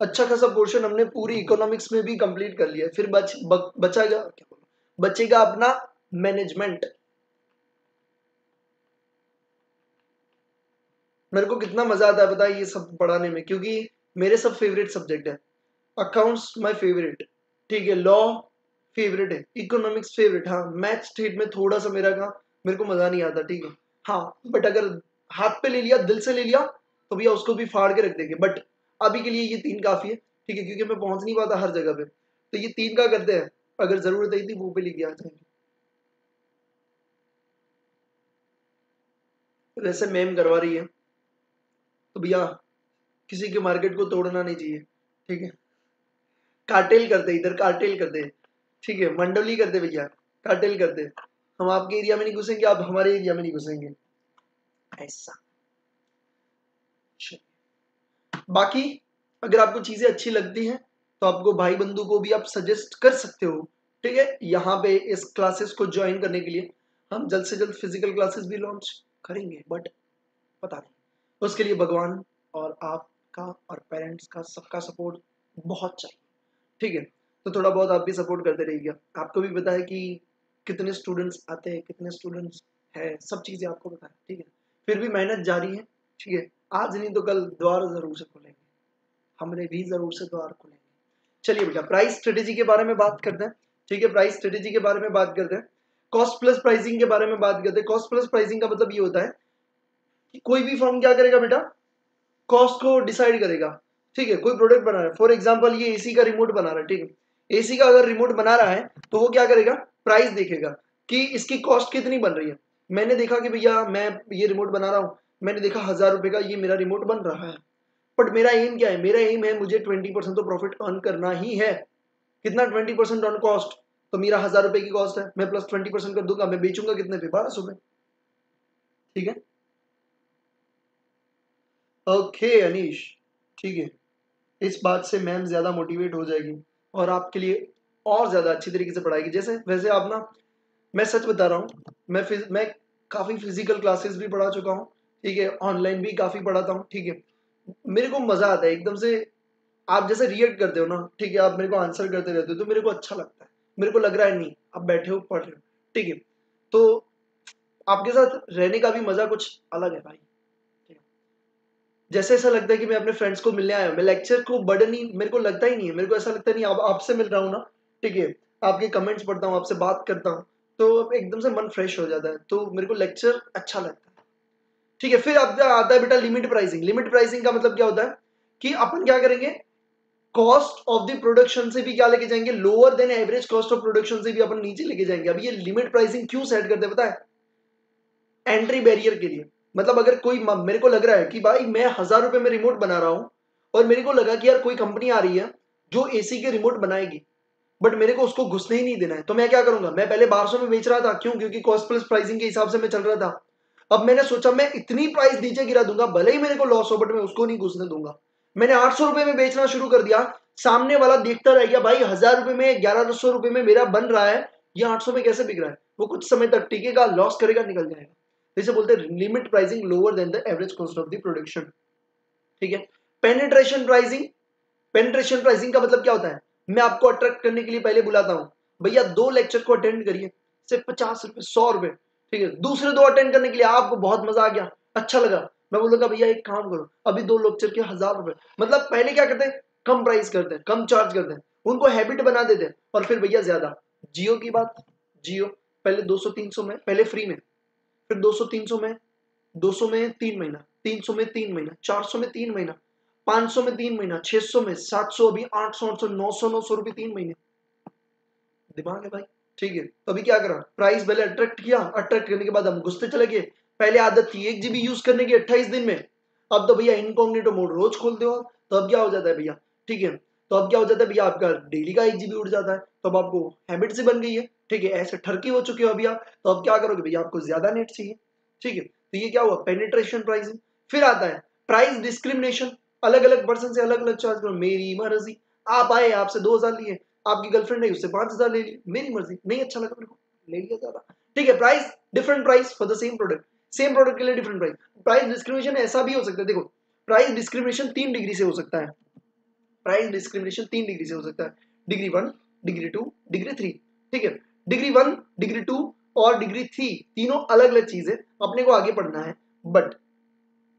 अच्छा खासा पोर्शन हमने पूरी इकोनॉमिक्स में भी कंप्लीट कर लिया है। फिर बचाएगा क्या बोलो, बचेगा अपना मैनेजमेंट। मेरे को कितना मजा आता है पता है ये सब पढ़ाने में, क्योंकि मेरे सब फेवरेट सब्जेक्ट है। अकाउंट्स माय फेवरेट, ठीक है, लॉ फेवरेट है, इकोनॉमिक्स फेवरेट, हाँ मैथ स्टेट में थोड़ा सा मेरे को मजा नहीं आता, ठीक है। हाँ बट अगर हाथ पे ले लिया, दिल से ले लिया तो भैया उसको भी फाड़ के रख देंगे, बट अभी के लिए ये 3 काफी है, ठीक है, क्योंकि मैं पहुंच नहीं पाता हर जगह पे, तो ये 3 का करते हैं, अगर जरूरत है थी वो पे लेके आ जाएंगे। वैसे मैम करवा रही है तो भैया किसी के मार्केट को तोड़ना नहीं चाहिए, ठीक है। कार्टेल करते इधर, कार्टेल करते, ठीक है, मंडोली करते भैया, कार्टेल करते, हम आपके एरिया में नहीं घुसेंगे, आप हमारे एरिया में नहीं घुसेंगे, ऐसा। बाकी अगर आपको चीजें अच्छी लगती हैं तो आपको भाई बंधु को भी आप सजेस्ट कर सकते हो, ठीक है। यहाँ पे इस क्लासेस को ज्वाइन करने के लिए हम जल्द से जल्द फिजिकल क्लासेस भी लॉन्च करेंगे, बट पता नहीं, उसके लिए भगवान और आपका और पेरेंट्स का सबका सपोर्ट बहुत चाहिए, ठीक है। तो थोड़ा बहुत आप भी सपोर्ट करते रहिएगा, आपको भी पता है कि कितने स्टूडेंट्स आते हैं, कितने स्टूडेंट्स है, सब चीज़ें आपको पता है, ठीक है। फिर भी मेहनत जारी है, ठीक है, आज नहीं तो कल द्वार जरूर से खोलेंगे, हमने भी जरूर से द्वार खोलेंगे। चलिए बेटा प्राइस स्ट्रेटेजी के बारे में बात करते हैं, ठीक है, प्राइस स्ट्रेटेजी के बारे में बात करते हैं, कॉस्ट प्लस प्राइसिंग के बारे में बात करते हैं। कॉस्ट प्लस प्राइसिंग का मतलब ये होता है कि कोई भी फर्म क्या करेगा बेटा, कॉस्ट को डिसाइड करेगा, ठीक है। कोई प्रोडक्ट बना रहा है, फॉर एग्जांपल ये एसी का रिमोट बना रहा है, ठीक है, एसी का अगर रिमोट बना रहा है तो वो क्या करेगा, प्राइस देखेगा कि इसकी कॉस्ट कितनी बन रही है। मैंने देखा कि भैया मैं ये रिमोट बना रहा हूँ, मैंने देखा 1000 रुपए का ये मेरा रिमोट बन रहा है, बट मेरा एम क्या है, मेरा एम है मुझे 20% तो प्रॉफिट अर्न करना ही है। कितना, 20% ऑन कॉस्ट, तो मेरा 1000 रुपए की कॉस्ट है, मैं प्लस 20% कर दूंगा, मैं बेचूंगा कितने पे, 1200 पे, ठीक है। ओके अनीश, ठीक है, इस बात से मैम ज्यादा मोटिवेट हो जाएगी और आपके लिए और ज्यादा अच्छी तरीके से पढ़ाएगी। जैसे वैसे आप ना, मैं सच बता रहा हूँ, मैं काफी फिजिकल क्लासेस भी पढ़ा चुका हूँ, ठीक है, ऑनलाइन भी काफी पढ़ाता हूँ, ठीक है। मेरे को मजा आता है एकदम से, आप जैसे रिएक्ट करते हो ना, ठीक है, आप मेरे को आंसर करते रहते हो तो मेरे को अच्छा लगता है, मेरे को लग रहा है नहीं आप बैठे हो पढ़ रहे हो, ठीक है। तो आपके साथ रहने का भी मजा कुछ अलग है भाई, ठीक है। जैसे ऐसा लगता है कि मैं अपने फ्रेंड्स को मिलने आया हूं, मैं लेक्चर को बर्डन नहीं, मेरे को लगता ही नहीं है, मेरे को ऐसा लगता नहीं आप आपसे मिल रहा हूँ ना, ठीक है, आपके कमेंट्स पढ़ता हूँ, आपसे बात करता हूँ, तो एकदम से मन फ्रेश हो जाता है, तो मेरे को लेक्चर अच्छा लगता है, ठीक है। फिर अब आता है बेटा लिमिट प्राइसिंग। लिमिट प्राइसिंग का मतलब क्या होता है कि अपन क्या करेंगे, कॉस्ट ऑफ द प्रोडक्शन से भी क्या लेके जाएंगे, lower than average cost of production से भी अपन नीचे लेके जाएंगे। अब ये लिमिट प्राइसिंग क्यों सेट करते हैं पता है, एंट्री बैरियर के लिए। मतलब अगर कोई मेरे को लग रहा है कि भाई मैं 1000 रुपए में रिमोट बना रहा हूं और मेरे को लगा कि यार कोई कंपनी आ रही है जो एसी के रिमोट बनाएगी, बट मेरे को उसको घुसने ही नहीं देना है, तो मैं क्या करूंगा, मैं पहले 1200 में बेच रहा था, क्यों, क्योंकि कॉस्ट प्लस प्राइसिंग के हिसाब से मैं चल रहा था। अब मैंने सोचा मैं इतनी प्राइस नीचे गिरा दूंगा, भले ही मेरे को लॉस हो, बट मैं उसको नहीं घुसने दूंगा। मैंने 800 रुपए में बेचना शुरू कर दिया, सामने वाला देखता रह गया भाई 1000 रुपए में 1100 रुपए में मेरा बन रहा है, ये 800 में कैसे बिक रहा है। वो कुछ समय तक टिकेगा, लॉस करेगा, निकल जाएगा। इसे बोलते हैं limit pricing lower than the average cost of the production, ठीक है। Penetration pricing. पेनिट्रेशन प्राइसिंग का मतलब क्या होता है, मैं आपको अट्रैक्ट करने के लिए पहले बुलाता हूं, भैया 2 लेक्चर को अटेंड करिए, सिर्फ 50 रुपए 100 रुपए, ठीक है। दूसरे 2 अटेंड करने के लिए आपको बहुत मजा आ गया, अच्छा लगा, मैं बोलूंगा भैया एक काम करो, अभी 2 लेक्चर के 1000 रुपए। मतलब पहले क्या करते हैं, कम प्राइस करते हैं, कम चार्ज करते हैं, उनको हैबिट बना देते हैं, और फिर भैया ज्यादा। जियो की बात, जियो पहले 200-300 में, पहले फ्री में, फिर 200-300 में, 200 में 3 महीना, 300 में 3 महीना, 400 में 3 महीना, 500 में 3 महीना, 600 में, 700, अभी 800, 900 रुपए 3 महीने। दिमाग है भाई, ठीक है। तो अभी क्या करा, प्राइस पहले अट्रैक्ट किया, अट्रैक्ट करने के बाद हम घुसते चले गए। पहले आदत थी 1 GB यूज करने की 28 दिन में, अब तो भैया इनकॉग्निटो मोड रोज खोलते हो, तो अब क्या हो जाता है भैया, ठीक है, तो अब क्या हो जाता है भैया, आपका डेली का 1 GB उड़ जाता है, तो अब आपको हैबिट से बन गई है, ठीक है, ऐसे ठरकी हो चुके हो अभी आप, तो अब क्या करोगे भैया, आपको ज्यादा नेट चाहिए, ठीक है। तो ये क्या हुआ, पेनिट्रेशन प्राइसिंग। फिर आता है प्राइस डिस्क्रिमिनेशन। अलग अलग पर्सन से अलग अलग चार्ज करो, मेरी मर्जी। आप आए, आपसे 2000 लिए, आपकी गर्लफ्रेंड है उससे 5000 ले ली, मेरी मर्जी, नहीं अच्छा लगा मेरे को, ले लिया ज्यादा, ठीक है। Price, different price for the same product, same product के लिए डिफरेंट प्राइस। प्राइस डिस्क्रिमिनेशन ऐसा भी हो सकता है, देखो प्राइस डिस्क्रिमिनेशन 3 डिग्री से हो सकता है। प्राइस डिस्क्रिमिनेशन 3 डिग्री से हो सकता है, डिग्री 1, डिग्री 2, डिग्री 3, ठीक है। डिग्री 1, डिग्री 2 और डिग्री 3 तीनों अलग अलग चीजें, अपने को आगे पढ़ना है, बट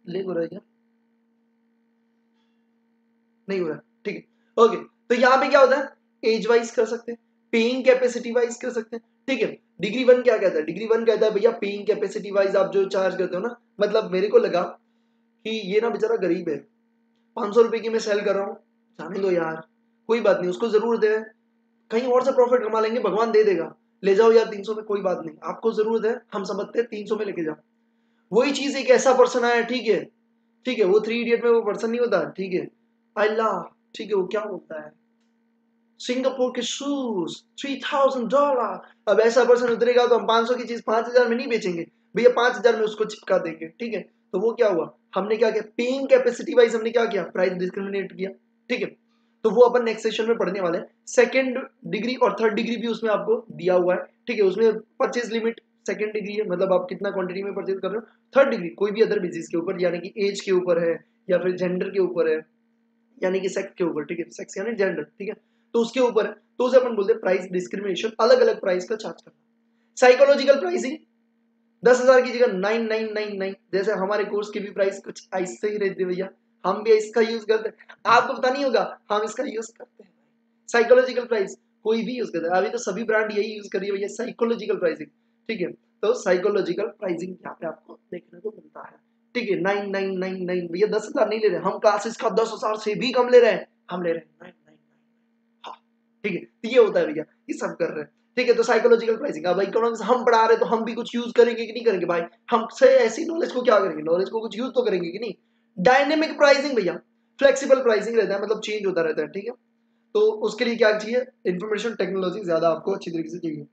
ले हो रहा है क्या, नहीं हो रहा, ठीक है, ओके। तो यहाँ पे क्या होता है, एज वाइज कर सकते हैं, पेइंग कैपेसिटी वाइज कर सकते हैं, ठीक है। डिग्री 1 क्या कहता है, डिग्री 1 कहता है भैया पेइंग कैपेसिटी वाइज आप जो चार्ज करते हो ना, मतलब मेरे को लगा कि ये ना बेचारा गरीब है, 500 रुपए की मैं सेल कर रहा हूँ, जाने दो यार, कोई बात नहीं, उसको जरूरत है, कहीं और से प्रॉफिट कमा लेंगे, भगवान दे देगा, ले जाओ यार 300 में, कोई बात नहीं, आपको जरूरत है, हम समझते हैं 300 में लेके जाओ। वही चीज एक ऐसा पर्सन आया, ठीक है, ठीक है, वो 3 इडियट में वो पर्सन नहीं होता, ठीक है, अल्लाह, ठीक है, वो क्या बोलता है, सिंगापुर के शूज $3000। अब ऐसा पर्सन उतरेगा तो हम 500 की चीज 5000 में नहीं बेचेंगे भैया, 5000 में उसको चिपका देंगे, ठीक है। तो वो क्या हुआ, हमने क्या किया, पेइंग कैपेसिटी वाइज हमने क्या किया, प्राइस डिस्क्रिमिनेट किया, ठीक है। तो वो अपन नेक्स्ट सेशन में पढ़ने वाले हैं। सेकंड डिग्री और थर्ड डिग्री भी उसमें आपको दिया हुआ है, ठीक है। उसमें परचेज लिमिट सेकंड डिग्री है, मतलब आप कितना क्वांटिटी में परचेज कर रहे हो। थर्ड डिग्री कोई भी अदर बेसिस के ऊपर, यानी कि एज के ऊपर है, या फिर जेंडर के ऊपर है, यानी कि सेक्स के ऊपर, ठीक है, सेक्स यानी जेंडर, ठीक है, तो उसके ऊपर है, तो उसे अपन बोलते हैं प्राइस डिस्क्रिमिनेशन, अलग अलग प्राइस का चार्ज करना। साइकोलॉजिकल प्राइसिंग, 10,000 की जगह 9999, जैसे हमारे कोर्स की भी प्राइस कुछ ऐसे ही रहती है भैया, हम भी इसका यूज करते हैं, आपको पता नहीं होगा, हम इसका यूज करते हैं। साइकोलॉजिकल प्राइस कोई भी यूज करता है, अभी तो सभी ब्रांड यही यूज कर रही है भैया, साइकोलॉजिकल प्राइसिंग, ठीक है। तो साइकोलॉजिकल प्राइसिंग यहाँ पे आपको देखने को मिलता है, ठीक है। 9999 भैया, 10,000 नहीं ले रहे हम, क्लासेस का 10,000 से भी कम ले रहे हैं, हम ले रहे हैं 999, हाँ, ठीक है। तो ये होता है भैया, ये सब कर रहे हैं, ठीक है। तो साइकोलॉजिकल प्राइसिंग, अब इकोनॉमिक्स हम पढ़ा रहे तो हम भी कुछ यूज करेंगे कि नहीं करेंगे भाई, हम से ऐसी नॉलेज को क्या करेंगे, नॉलेज को कुछ यूज तो करेंगे कि नहीं। डायनेमिक प्राइसिंग भैया, फ्लेक्सिबल प्राइसिंग रहता है, मतलब चेंज होता रहता है, ठीक है। तो उसके लिए क्या चाहिए, इंफॉर्मेशन टेक्नोलॉजी ज्यादा आपको अच्छी तरीके से चाहिए।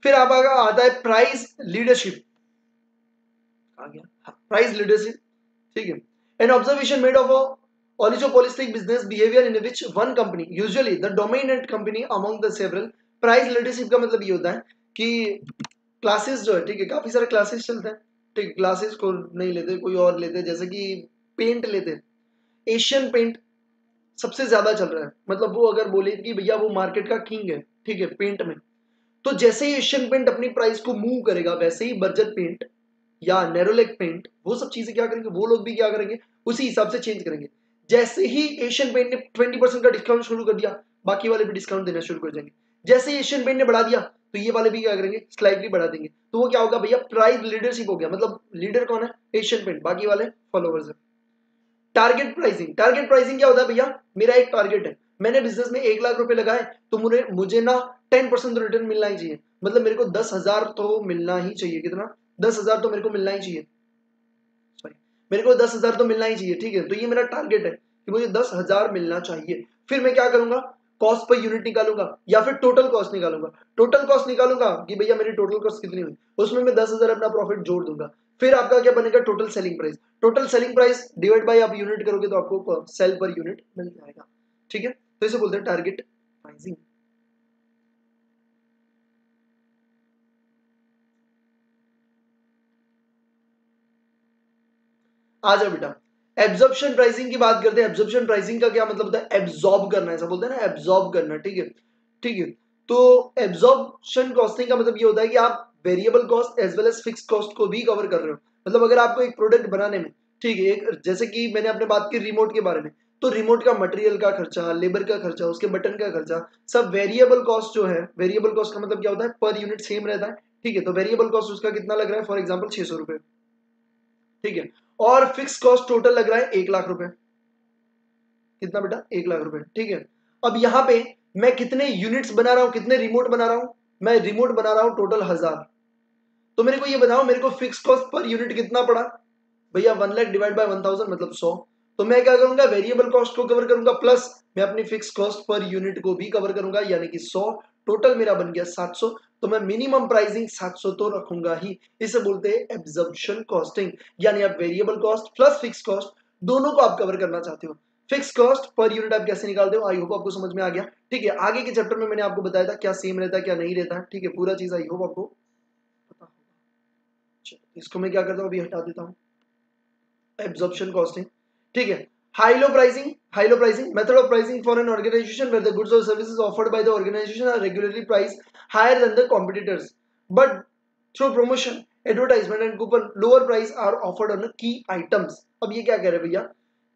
फिर आप आता है प्राइस लीडरशिप, आ गया प्राइस लीडरशिप, ठीक है। An observation made of oligopolistic business behavior in which one company, usually the dominant company among the several। Price leadership का मतलब ये होता है कि क्लासेस जो है, ठीक है, काफी सारे क्लासेस चलते हैं, ठीक, क्लासेस को नहीं लेते, कोई और लेते, जैसे कि पेंट लेते, एशियन पेंट, सबसे ज्यादा चल रहा है, मतलब वो अगर बोले कि भैया वो मार्केट का किंग है, ठीक है, पेंट में, तो जैसे ही एशियन पेंट अपनी प्राइस को मूव करेगा वैसे ही बर्जर पेंट या नेरोलेक पेंट वो सब चीजें क्या करेंगे, वो लोग भी क्या करेंगे, उसी हिसाब से चेंज करेंगे। जैसे ही एशियन पेंट ने 20% का डिस्काउंट शुरू कर दिया, बाकी वाले भी डिस्काउंट देना शुरू कर देंगे। जैसे ही एशियन पेंट ने बढ़ा दिया तो ये वाले भी क्या करेंगे, स्लाइटली बढ़ा देंगे। तो वो क्या होगा भैया, प्राइस लीडरशिप हो गया, मतलब लीडर कौन है, एशियन पेंट, बाकी वाले फॉलोवर्स है। टारगेट प्राइसिंग, टारगेट प्राइसिंग क्या होता है भैया, मेरा एक टारगेट है, मैंने बिजनेस में 1 लाख रुपए लगाए तो मुझे मुझे ना 10% रिटर्न मिलना ही चाहिए, मतलब मेरे को 10,000 तो मिलना ही चाहिए। कितना, 10,000 तो मेरे को मिलना ही चाहिए, सॉरी, मेरे को 10,000 तो मिलना ही चाहिए, ठीक है। तो ये मेरा टारगेट है कि मुझे 10,000 मिलना चाहिए। फिर मैं क्या करूंगा, कॉस्ट पर यूनिट निकालूंगा या फिर टोटल कॉस्ट निकालूंगा। टोटल कॉस्ट निकालूंगा कि भैया मेरी टोटल कॉस्ट कितनी हुई, उसमें मैं 10,000 अपना प्रॉफिट जोड़ दूंगा। फिर आपका क्या बनेगा, total selling price. Total selling price divide by आप यूनिट करोगे तो आपको सेल पर यूनिट मिल जाएगा, ठीक है। तो इसे बोलते हैं टारगेट प्राइसिंग। आ जाओ बेटा, एब्जॉर्प्शन प्राइसिंग की बात करते हैं। एब्जॉर्प्शन प्राइसिंग का क्या मतलब होता है, एब्जॉर्ब करना, ऐसा बोलते हैं ना, एब्जॉर्ब करना, ठीक है, ठीक है। तो एब्जॉर्प्शन कॉस्टिंग का मतलब ये होता है कि आप variable cost as well as fix cost को भी कवर कर रहे हो। मतलब अगर आपको एक प्रोडक्ट बनाने में, ठीक है, एक जैसे कि मैंने अपने बात की रिमोट के बारे में, तो रिमोट का मटेरियल का खर्चा, लेबर का खर्चा, उसके बटन का खर्चा, सब वेरिएबल कॉस्ट जो है, वेरिएबल कॉस्ट का मतलब क्या होता है, पर यूनिट सेम रहता है, ठीक है। तो वेरिएबल कॉस्ट उसका कितना लग रहा है, फॉर एग्जाम्पल 600 रुपए, ठीक है। और फिक्स कॉस्ट टोटल लग रहा है 1 लाख रुपए। कितना बेटा, 1 लाख रुपए, ठीक है। अब यहाँ पे मैं कितने यूनिट्स बना रहा हूं, कितने रिमोट बना रहा हूं, मैं रिमोट बना रहा हूं टोटल 1000। तो मेरे को ये बताओ, मेरे को फिक्स कॉस्ट पर यूनिट कितना पड़ा भैया, 1 लाख डिवाइड बाय 1000 मतलब 100। तो मैं क्या करूंगा, वेरिएबल कॉस्ट को कवर करूंगा प्लस मैं अपनी फिक्स कॉस्ट पर यूनिट को भी कवर करूंगा, यानी कि 100। टोटल मेरा बन गया 700। तो मैं मिनिमम प्राइसिंग 700 तो रखूंगा ही। इसे बोलते हैं एब्जॉर्प्शन कॉस्टिंग, यानी आप variable cost plus fix cost दोनों को आप कवर करना चाहते हो। फिक्स कॉस्ट पर यूनिट आप कैसे निकालते हो, आई होप आपको समझ में आ गया, ठीक है। आगे के चैप्टर में मैंने आपको बताया था क्या सेम रहता है क्या नहीं रहता है, ठीक है, पूरा चीज आई होप आपको पता होगा। चलो इसको मैं क्या करता हूँ, अभी हटा देता हूँ, एब्जॉर्प्शन कॉस्टिंग, ठीक है। High low pricing method of pricing for an organisation where the goods और services offered by the organisation are regularly price higher than the competitors, but through promotion, advertisement and coupon lower price are offered on key items. अब ये क्या कह रहे हैं भैया,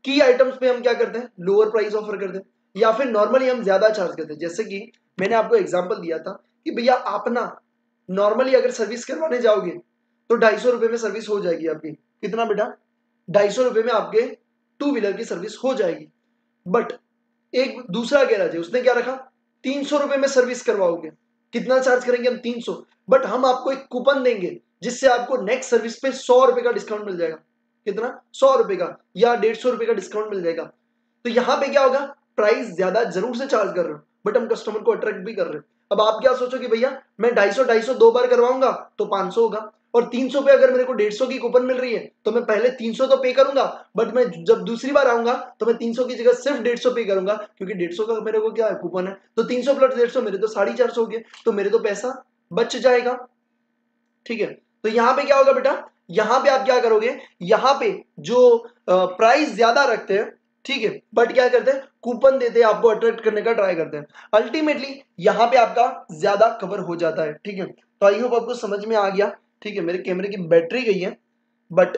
की items पे हम क्या करते हैं, लोअर प्राइस ऑफर करते हैं, या फिर नॉर्मली हम ज्यादा चार्ज करते हैं। जैसे कि मैंने आपको एग्जांपल दिया था कि भैया आप ना नॉर्मली अगर सर्विस करवाने जाओगे तो 250 रुपए में सर्विस हो जाएगी आपकी। कितना बेटा, 250 रुपए में आपके टू व्हीलर की सर्विस हो जाएगी। बट एक दूसरा गैराज है, उसने क्या रखा, 300 रुपए में सर्विस करवाओगे। कितना चार्ज करेंगे हम, 300। बट हम आपको एक कूपन देंगे जिससे आपको नेक्स्ट सर्विस पे 100 रुपए का डिस्काउंट मिल जाएगा। कितना, 100 रुपए का या 150 रुपए का डिस्काउंट मिल जाएगा। तो यहां पे क्या होगा, प्राइस ज्यादा जरूर से चार्ज कर रहे हो बट हम कस्टमर को अट्रैक्ट भी कर रहे हैं। अब आप क्या सोचो कि भैया मैं 250 दो बार करवाऊंगा तो 500 होगा, और 300 पे अगर मेरे को 150 की कूपन मिल रही है तो मैं पहले 300 तो पे करूंगा, बट मैं जब दूसरी बार आऊंगा तो मैं 300 की जगह सिर्फ 150 पे करूंगा, क्योंकि 150 का मेरे को क्या है, कूपन है। तो 300 प्लस 150 मेरे तो 450 हो गए, तो मेरे तो पैसा बच जाएगा, ठीक है। तो यहां पे क्या होगा बेटा, यहां पे आप क्या करोगे, यहां पे जो प्राइस ज्यादा रखते हैं, ठीक है, बट क्या करते हैं, कूपन देते हैं, आपको अट्रैक्ट करने का ट्राई करते हैं। अल्टीमेटली यहां पे आपका ज्यादा कवर हो जाता है, ठीक है। तो आई होप आपको समझ में आ गया, ठीक है। मेरे कैमरे की बैटरी गई है, बट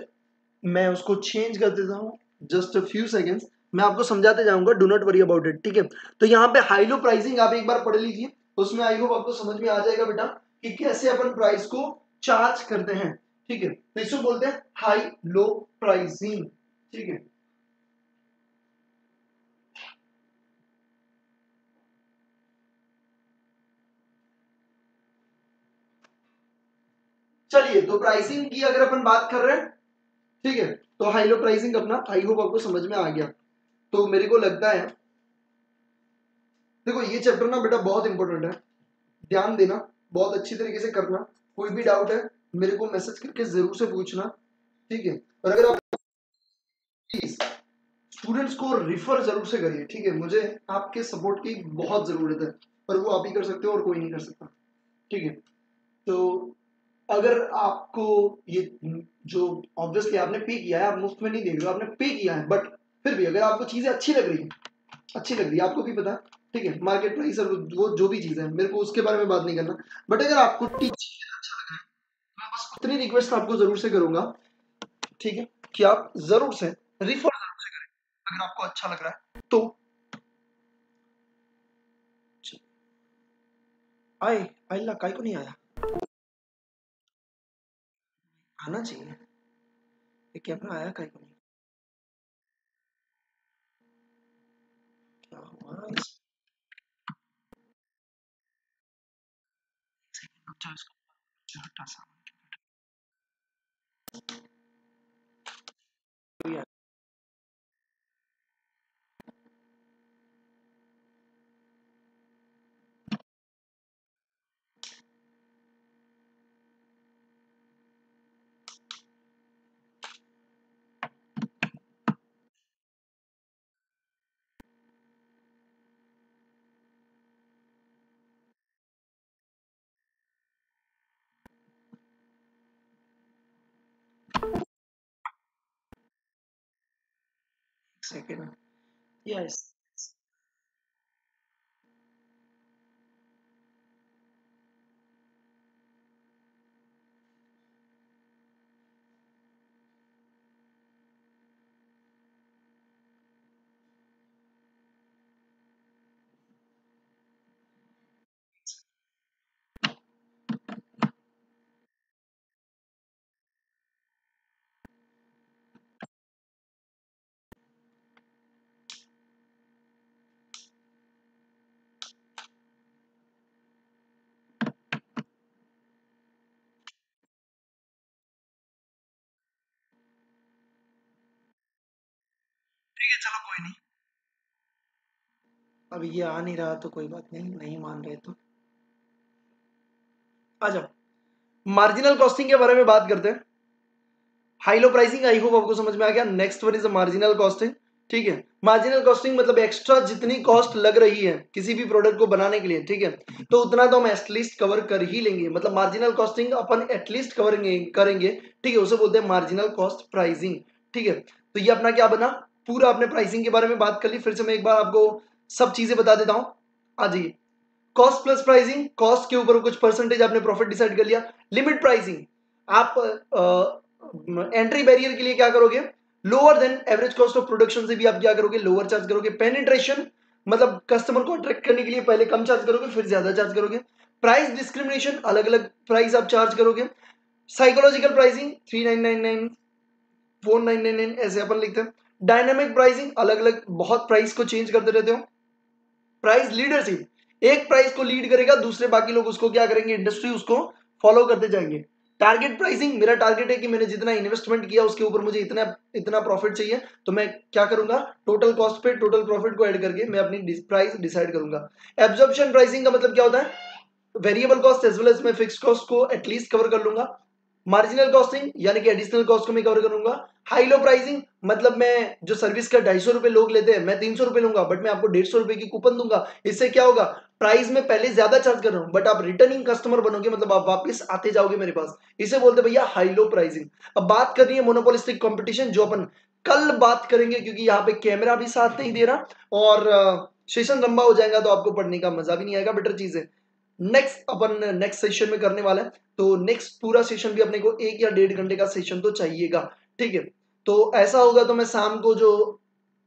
मैं उसको चेंज कर देता हूं, जस्ट अ फ्यू सेकेंड्स, मैं आपको समझाते जाऊंगा, do not worry about it, ठीक है। तो यहाँ पे हाई लो प्राइसिंग आप एक बार पढ़ लीजिए, उसमें आई होप आपको समझ में आ जाएगा बेटा कि कैसे अपन प्राइस को चार्ज करते हैं, ठीक है। तो इसको बोलते हैं हाई लो प्राइसिंग, ठीक है। चलिए, तो प्राइसिंग की अगर अपन बात कर रहे हैं, ठीक है, तो हाई लो प्राइसिंग अपना आई होप आपको समझ में आ गया। तो मेरे को लगता है, देखो ये चैप्टर ना बेटा बहुत इंपॉर्टेंट है, ध्यान देना, बहुत अच्छी तरीके से करना। कोई भी डाउट है मेरे को मैसेज करके जरूर से पूछना, ठीक है। और अगर आप प्लीज स्टूडेंट्स को रिफर जरूर से करिए, ठीक है। मुझे आपके सपोर्ट की बहुत जरूरत है, पर वो आप ही कर सकते हो और कोई नहीं कर सकता, ठीक है। तो अगर आपको ये जो ऑब्वियसली आपने पे किया है, आप मुफ्त में नहीं देख रहे हो, आपने पे किया है, बट फिर भी अगर आपको चीजें अच्छी लग रही है, अच्छी लग रही है, आपको भी पता है, ठीक है, मार्केट प्राइस और वो जो भी चीज है, मेरे को उसके बारे में बात नहीं करना, बट अगर आपको टीचिंग अच्छा लग रहा है, मैं बस उतनी रिक्वेस्ट आपको जरूर से करूंगा, ठीक है, कि आप जरूर से रिफर जरूर से करें अगर आपको अच्छा लग रहा है तो। आए अल्लाह काय को नहीं आया, आना चाहिए, ये कैमरा आया काय को नहीं, क्या हुआ अच्छा इसको हटा सा सेकंड, यस ठीक है, चलो कोई नहीं, अब ये आ नहीं रहा तो कोई बात नहीं, नहीं मान रहे तो आ जाओ। मार्जिनल कॉस्टिंग के बारे में बात करते हैं। High low pricing I hope आपको समझ में आ गया। Next one is marginal costing, ठीक है। मार्जिनल कॉस्टिंग मतलब एक्स्ट्रा जितनी कॉस्ट लग रही है किसी भी प्रोडक्ट को बनाने के लिए, ठीक है, तो उतना तो हम एटलीस्ट कवर कर ही लेंगे, मतलब मार्जिनल कॉस्टिंग अपन एटलीस्ट करेंगे, ठीक है, उसे बोलते हैं मार्जिनल कॉस्ट प्राइसिंग, ठीक है। तो ये अपना क्या बना, पूरा अपने प्राइसिंग के बारे में बात कर ली, फिर से मैं एक बार आपको सब चीजें बता देता हूं। आ जाइए, कॉस्ट प्लस प्राइसिंग, कॉस्ट के ऊपर कुछ परसेंटेज आपने प्रॉफिट डिसाइड कर लिया। लिमिट प्राइसिंग, आप एंट्री बैरियर के लिए क्या करोगे, lower than average cost of production से भी आप क्या करोगे, लोअर चार्ज करोगे। पेनिट्रेशन मतलब कस्टमर को अट्रैक्ट करने के लिए पहले कम चार्ज करोगे फिर ज्यादा चार्ज करोगे। प्राइस डिस्क्रिमिनेशन, अलग अलग प्राइस आप चार्ज करोगे। साइकोलॉजिकल प्राइसिंग 3999 4999 ऐसे अपन लिखते हैं। डायनामिक प्राइसिंग, अलग अलग बहुत प्राइस को चेंज करते रहते हो। प्राइस लीडरशिप, एक प्राइस को लीड करेगा, दूसरे बाकी लोग उसको क्या करेंगे, इंडस्ट्री उसको फॉलो करते जाएंगे। टारगेट प्राइसिंग, मेरा टारगेट है कि मैंने जितना इन्वेस्टमेंट किया उसके ऊपर मुझे इतना इतना प्रॉफिट चाहिए, तो मैं क्या करूंगा, टोटल कॉस्ट पे टोटल प्रॉफिट को ऐड करके मैं अपनी प्राइस डिसाइड करूंगा। एब्जॉर्प्शन प्राइसिंग का मतलब क्या होता है, variable cost as well as मैं फिक्स्ड कॉस्ट को एटलीस्ट कवर कर लूंगा। मार्जिनल कॉस्टिंग यानी कि एडिशनल कॉस्ट को मैं कवर करूंगा। हाई लो प्राइसिंग मतलब मैं जो सर्विस का 250 रुपए लोग लेते हैं, मैं 300 रुपए लूंगा, बट मैं आपको 150 रुपए की कूपन दूंगा। इससे क्या होगा, प्राइस में पहले ज्यादा चार्ज कर रहा हूं, बट आप रिटर्निंग कस्टमर बनोगे, मतलब आप वापस आते जाओगे मेरे पास। इसे बोलते भैया हाई लो प्राइसिंग। अब बात करनी है मोनोपोलिस्टिक कंपटीशन, जो अपन कल बात करेंगे, क्योंकि यहाँ पे कैमरा भी साथ नहीं दे रहा और सेशन लंबा हो जाएगा तो आपको पढ़ने का मजा भी नहीं आएगा। बेटर चीज है नेक्स्ट अपन नेक्स्ट सेशन में करने वाला है, तो नेक्स्ट पूरा सेशन भी अपने को 1 या 1.5 घंटे का सेशन तो चाहिएगा, ठीक है। तो ऐसा होगा तो मैं शाम को जो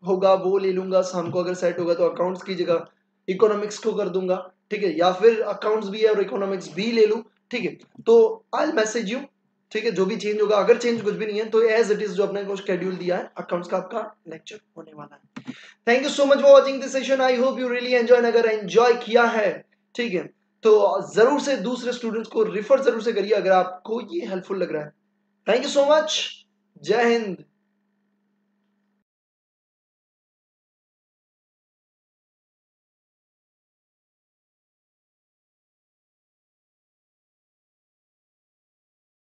होगा वो ले लूंगा, शाम को अगर सेट होगा तो अकाउंट्स की जगह इकोनॉमिक्स को कर दूंगा, ठीक है, या फिर अकाउंट्स भी है और इकोनॉमिक्स भी ले लूं, ठीक है। तो आई मैसेज यू, ठीक है, जो भी चेंज होगा, अगर चेंज कुछ भी नहीं है तो एज इट इज जो अपने को शेड्यूल दिया है अकाउंट्स का आपका लेक्चर होने वाला है। Thank you so much for watching this session, I hope you really enjoy. अगर एंजॉय किया है, ठीक है, तो जरूर से दूसरे स्टूडेंट्स को रिफर जरूर से करिए अगर आपको ये हेल्पफुल लग रहा है। थैंक यू सो मच, जय हिंद।